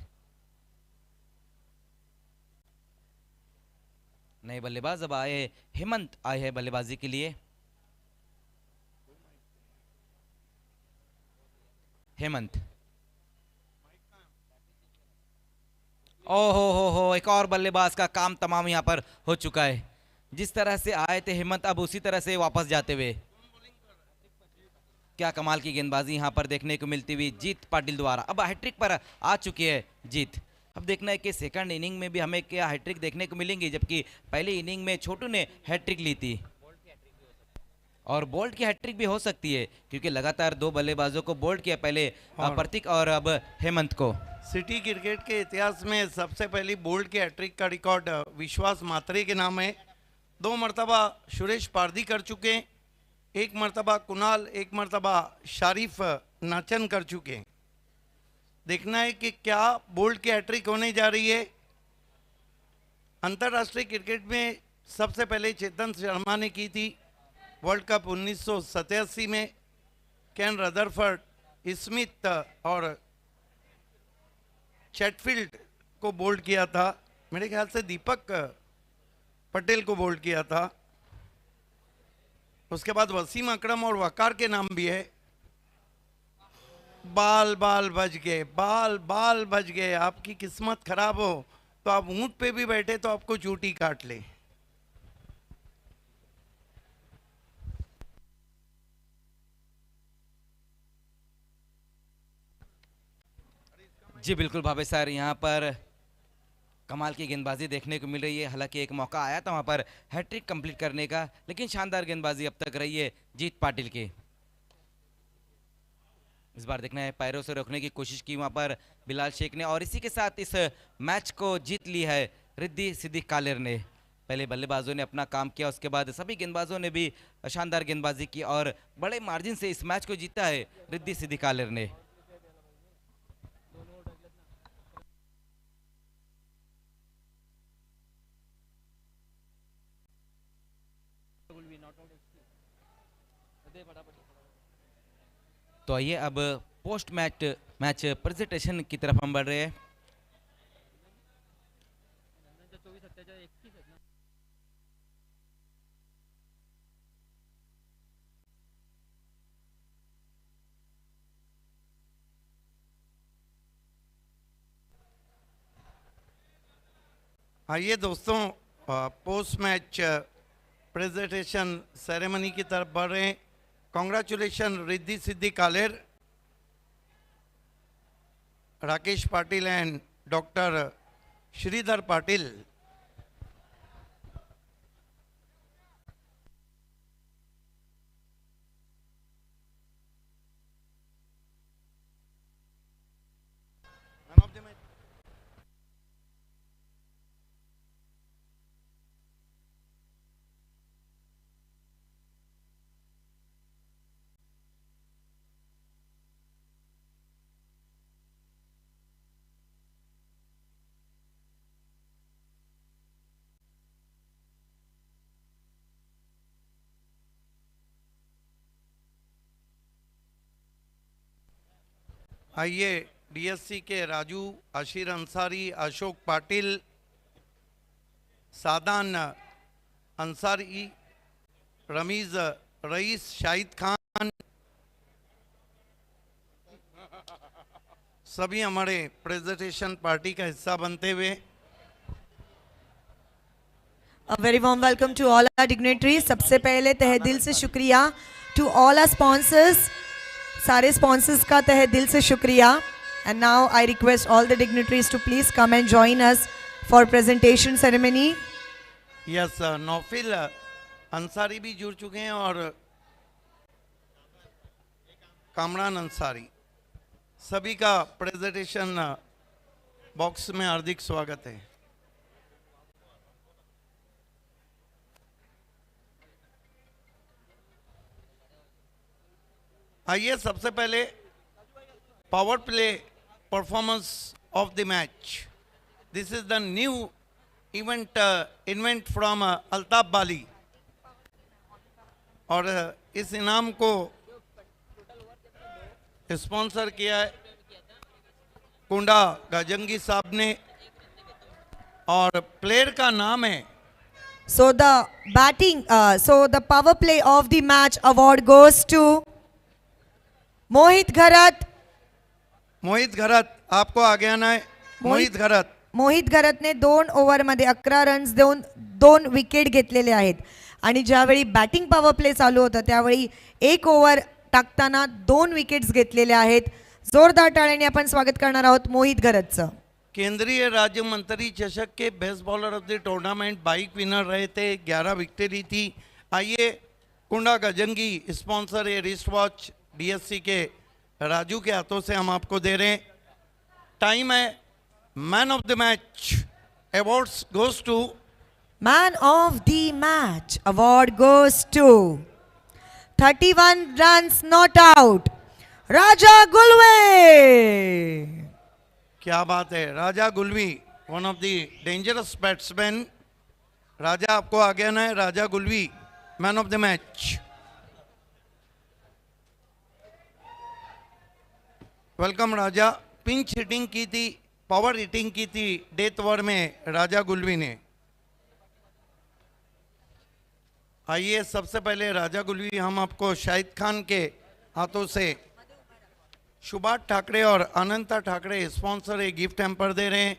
नए बल्लेबाज अब आए, हेमंत आए हैं बल्लेबाजी के लिए। हेमंत, हो एक और बल्लेबाज का काम तमाम यहाँ पर हो चुका है। जिस तरह से आए थे हेमंत, अब उसी तरह से वापस जाते हुए। क्या कमाल की गेंदबाजी यहाँ पर देखने को मिलती हुई जीत पाटिल द्वारा। अब हैट्रिक पर आ चुकी है जीत। अब देखना है कि सेकंड इनिंग में भी हमें क्या हैट्रिक देखने को मिलेंगी, जबकि पहले इनिंग में छोटू ने हैट्रिक ली थी और बोल्ट की हैट्रिक भी हो सकती है, क्योंकि लगातार दो बल्लेबाजों को बोल्ट किया, पहले प्रतीक और अब हेमंत को। सिटी क्रिकेट के इतिहास में सबसे पहली बोल्ट की हैट्रिक का रिकॉर्ड विश्वास मात्रे के नाम है। 2 मरतबा सुरेश पारदी कर चुके, 1 मरतबा कुणाल, 1 मरतबा शारिफ नाचन कर चुके। देखना है कि क्या बोल्ट की हैट्रिक होने जा रही है। अंतर्राष्ट्रीय क्रिकेट में सबसे पहले चेतन शर्मा ने की थी वर्ल्ड कप 1987 में। केन रदरफोर्ड, स्मिथ और चैटफील्ड को बोल्ड किया था। मेरे ख्याल से दीपक पटेल को बोल्ड किया था। उसके बाद वसीम अकरम और वकार के नाम भी है। बाल बाल बच गए, बाल बाल बच गए। आपकी किस्मत खराब हो तो आप ऊंट पे भी बैठे तो आपको चूटी काट ले। जी बिल्कुल भावे सर, यहाँ पर कमाल की गेंदबाजी देखने को मिल रही है। हालांकि एक मौका आया था वहाँ पर हैट्रिक कंप्लीट करने का, लेकिन शानदार गेंदबाजी अब तक रही है जीत पाटिल की। इस बार देखना है पैरों से रोकने की कोशिश की वहाँ पर बिलाल शेख ने, और इसी के साथ इस मैच को जीत ली है रिद्धि सिद्दीक कालेर ने। पहले बल्लेबाजों ने अपना काम किया, उसके बाद सभी गेंदबाजों ने भी शानदार गेंदबाजी की और बड़े मार्जिन से इस मैच को जीता है रिद्धि सिद्दीक कालेर ने। तो आइए अब पोस्ट मैच प्रेजेंटेशन की तरफ हम बढ़ रहे हैं। आइए दोस्तों, पोस्ट मैच प्रेजेंटेशन सेरेमनी की तरफ बढ़ रहे हैं। Congratulation Riddhi Siddiq Kaler, Rakesh Patil and doctor Shridhar Patil. आइए डीएससी के राजू, अशीर अंसारी, अशोक पाटिल, सादान अंसारी, रमीज रईस, शाहिद खान, सभी हमारे प्रेजेंटेशन पार्टी का हिस्सा बनते हुए। A very warm welcome to all our dignitaries. सबसे पहले तहे दिल से शुक्रिया to all our sponsors. सारे sponsors का तहे दिल से शुक्रिया. And now I request all the dignitaries to please come and join us for presentation ceremony. Yes, Naufil Ansari भी जुड़ चुके हैं और कामरान अंसारी, सभी का प्रेजेंटेशन बॉक्स में हार्दिक स्वागत है। आइए सबसे पहले power play performance of the match. This is the new event from Altaf Bali, और इस इनाम को स्पॉन्सर किया है कुंडा गजंगी साहब ने, और प्लेयर का नाम है So the power play of the match award goes to मोहित घरत। मोहित घरत, आपको आगे आना है। मोहित घरत, मोहित घरतने 2 ओव्हरमध्ये 11 रन्स देऊन 2 विकेट घेतलेले आहेत, आणि ज्यावेळी बॅटिंग पॉवर प्ले चालू होता त्यावेळी 1 ओव्हर टाकताना 2 विकेट्स घेतलेले आहेत। जोरदार टाळ्यांनी आपण स्वागत करणार आहोत मोहित घरतचं। केंद्रीय राज्य मंत्री चषक के best bowler of the tournament bike winner रहे थे, 11 विकेटें थी। आइए कुंडा गजंगी स्पॉन्सर ये रिस्ट वॉच डीएससी के राजू के हाथों से हम आपको दे रहे हैं। टाइम है man of the match awards goes to Man of the match award goes to 31 runs not out, Raja Gulwe। क्या बात है, Raja Gulvi, one of the dangerous batsman. Raja आपको आगे आना है। Raja Gulvi man of the match. Welcome Raja. Pinch hitting की थी, power hitting की थी डेथ ओवर में राजा गुलवी ने। आइए सबसे पहले राजा गुलवी हम आपको शाहिद खान के हाथों से सुभाष ठाकरे और अनंता ठाकरे स्पॉन्सर एक गिफ्ट हैम्पर दे रहे हैं।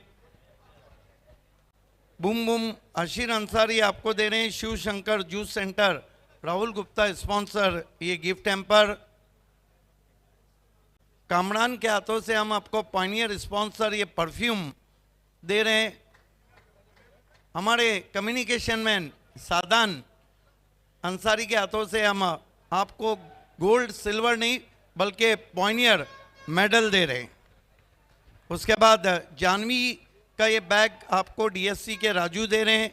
बूम बूम अशीर अंसारी आपको दे रहे हैं। Shiv Shankar juice centre Rahul Gupta sponsor ये गिफ्ट हैम्पर। कामरान के हाथों से हम आपको पायनियर स्पॉन्सर ये परफ्यूम दे रहे हैं। हमारे कम्युनिकेशन मैन सादान अंसारी के हाथों से हम आपको गोल्ड सिल्वर नहीं बल्कि पॉइनियर मेडल दे रहे हैं। उसके बाद जानवी का ये बैग आपको डीएससी के राजू दे रहे हैं।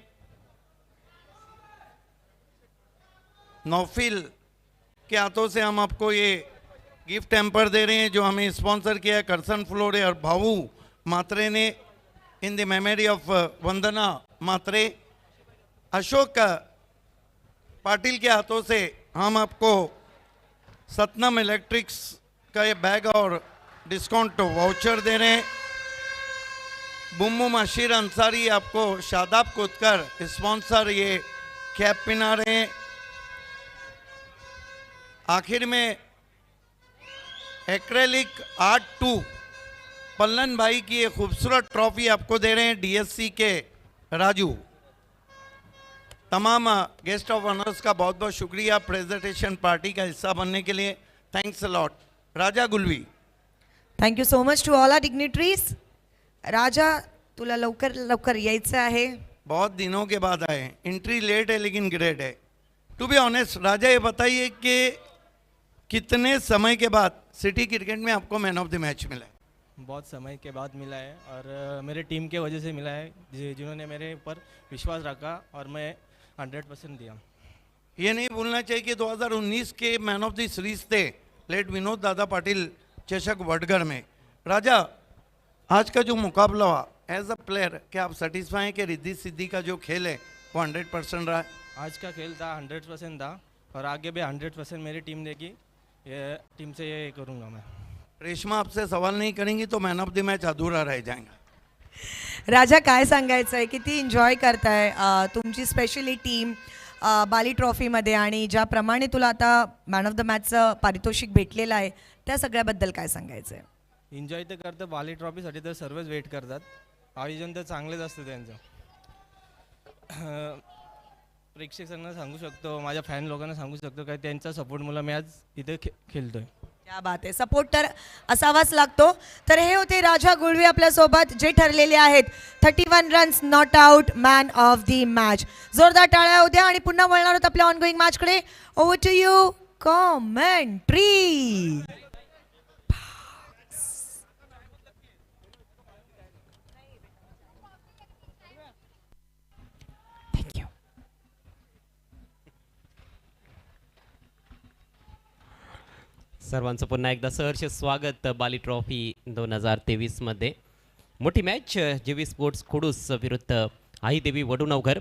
नौफिल के हाथों से हम आपको ये गिफ्ट हैम्पर दे रहे हैं जो हमें स्पॉन्सर किया है करसन फ्लोरे और भावू मात्रे ने, इन द मेमोरी ऑफ वंदना मात्रे। अशोक पाटिल के हाथों से हम आपको सतनम इलेक्ट्रिक्स का ये बैग और डिस्काउंट वाउचर दे रहे हैं। बुम बुम अशीर अंसारी आपको शादाब कोतकर स्पॉन्सर ये कैप पिना रहे हैं। आखिर में एक्रेलिक आर्ट 2 पल्लन भाई की ये खूबसूरत ट्रॉफी आपको दे रहे हैं डीएससी के राजू। तमाम गेस्ट ऑफ ऑनर्स का बहुत बहुत शुक्रिया प्रेजेंटेशन पार्टी का हिस्सा बनने के लिए। Thanks a lot. Raja Gulvi. Thank you so much to all our dignitaries. Raja तुला लवकर लवकर यायचं आहे। बहुत दिनों के बाद आए, एंट्री लेट है लेकिन ग्रेट है। टू बी ऑनेस्ट राजा ये बताइए कि कितने समय के बाद सिटी क्रिकेट में आपको मैन ऑफ द मैच मिला है? बहुत समय के बाद मिला है और मेरे टीम के वजह से मिला है, जिन्होंने मेरे ऊपर विश्वास रखा और मैं 100% दिया। ये नहीं भूलना चाहिए कि 2019 के मैन ऑफ द सीरीज थे लेट विनोद दादा पाटिल चषक वडगर में। राजा आज का जो मुकाबला हुआ एज अ प्लेयर क्या आप सेटिस्फाई हैं कि रिद्धि सिद्धि का जो खेल है वो 100% रहा है? आज का खेल था 100% था और आगे भी 100% मेरी टीम देगी। ये टीम से ये करूँगा मैं। रेशमा आपसे सवाल नहीं करेंगी तो मैन ऑफ द मैच अधूरा रह जाएगा। राजा काय सांगायचं आहे, किती एन्जॉय करताय तुमची स्पेशली टीम बाली ट्रॉफीमध्ये, आणि ज्याप्रमाणे तुला आता मॅन ऑफ द मॅचचं पारितोषिक भेटलेलं आहे त्या सगळ्याबद्दल काय सांगायचं आहे? एन्जॉय तर करतं, बाली ट्रॉफीसाठी तर सर्वच वेट करतात, आयोजन तर चांगलेच असतं त्यांचं। प्रेक्षकांना सांगू शकतो, माझ्या फॅन लोकांना सांगू शकतो काय त्यांचा सपोर्टमुळे मी आज इथे खेळतोय। क्या बात आहे, सपोर्ट तर असावाच लागतो। तर हे होते राजा गुळवे आपल्यासोबत जे ठरलेले आहेत 31 runs not out man of the match. जोरदार टाळ्या होत्या आणि पुन्हा वळणार आहोत आपल्या ऑनगोईंग मॅचकडे। Over to you commentary. सर्वांचं पुन्हा एकदा सहर्ष स्वागत बाली ट्रॉफी 2023 मध्ये. मोठी मॅच जेवी स्पोर्ट्स खुडूस विरुद्ध आई देवी वडुनवघर.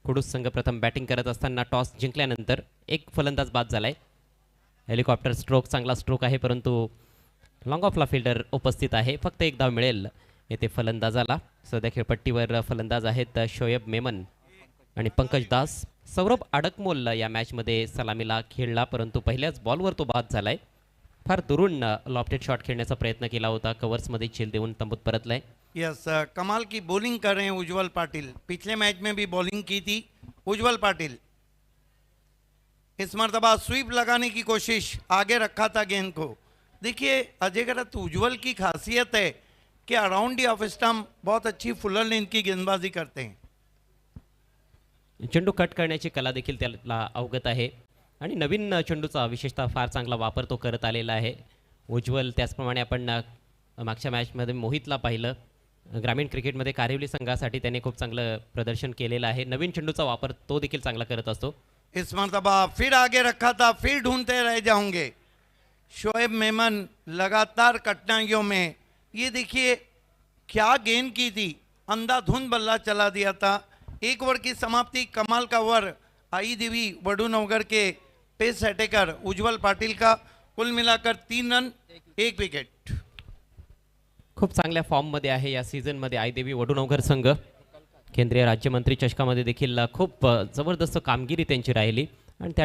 खुडूस संघ प्रथम बॅटिंग करत असताना टॉस जिंकल्यानंतर एक फलंदाज बाद झालाय. हेलिकॉप्टर स्ट्रोक चांगला स्ट्रोक आहे, परंतु लॉंग ऑफला फिल्डर उपस्थित आहे. फक्त एक धाव मिळेल येथे फलंदाजाला. सध्या खेळपट्टीवर फलंदाज आहेत शोएब मेमन आणि पंकज दास. सौरभ अडकमोल या मॅचमध्ये सलामीला खेळला, परंतु पहिल्याच बॉलवर तो बाद झालाय. फार दुरून लॉफ्टेड शॉट खेळण्याचा प्रयत्न केला होता, कवर्समध्ये झेल देऊन तंबूत परतलाय. यस, कमाल की बॉलिंग कर रहे हैं उज्जवल पाटिल. पिछले मैच में भी बॉलिंग की थी उज्जवल पाटिल. इस मरतबा स्वीप लगाने की कोशिश, आगे रखा था गेंद को. देखिए अजय गरत उज्जवल की खासियत है कि अराउंड दी ऑफ स्टंप बहुत अच्छी फुलर लेंथ की गेंदबाजी करते हैं. चेंडू कट करण्याची कला देखील त्याला अवगत आहे आणि नवीन चेंडूचा विशेषतः फार चांगला वापर तो करत आलेला आहे उज्ज्वल. त्याचप्रमाणे आपण मागच्या मॅचमध्ये मोहितला पाहिलं. ग्रामीण क्रिकेटमध्ये कारिवली संघासाठी त्याने खूप चांगलं प्रदर्शन केलेलं आहे. नवीन चेंडूचा वापर तो देखील चांगला करत असतो. इस मरतबा फिर आगे रखा था, फिर ढूंढते रह जाओगे. शोएब मेमन लगातार कठिनाइयों में, ये देखिए क्या गेंद की थी, अंधाधुंध बल्ला चला दिया था. एक ओवर की समाप्ति, कमाल का ओवर आई देवी वडुनवघर के पेस अटैकर उज्जवल पाटिल का. कुल मिलाकर 3 रन 1 विकेट. खूप चांगल्या फॉर्ममध्ये आहे या सीझनमध्ये आई देवी वडुनवघर संघ. केंद्रीय राज्यमंत्री चषकामध्ये देखील खूप जबरदस्त कामगिरी त्यांची राहिली आणि त्या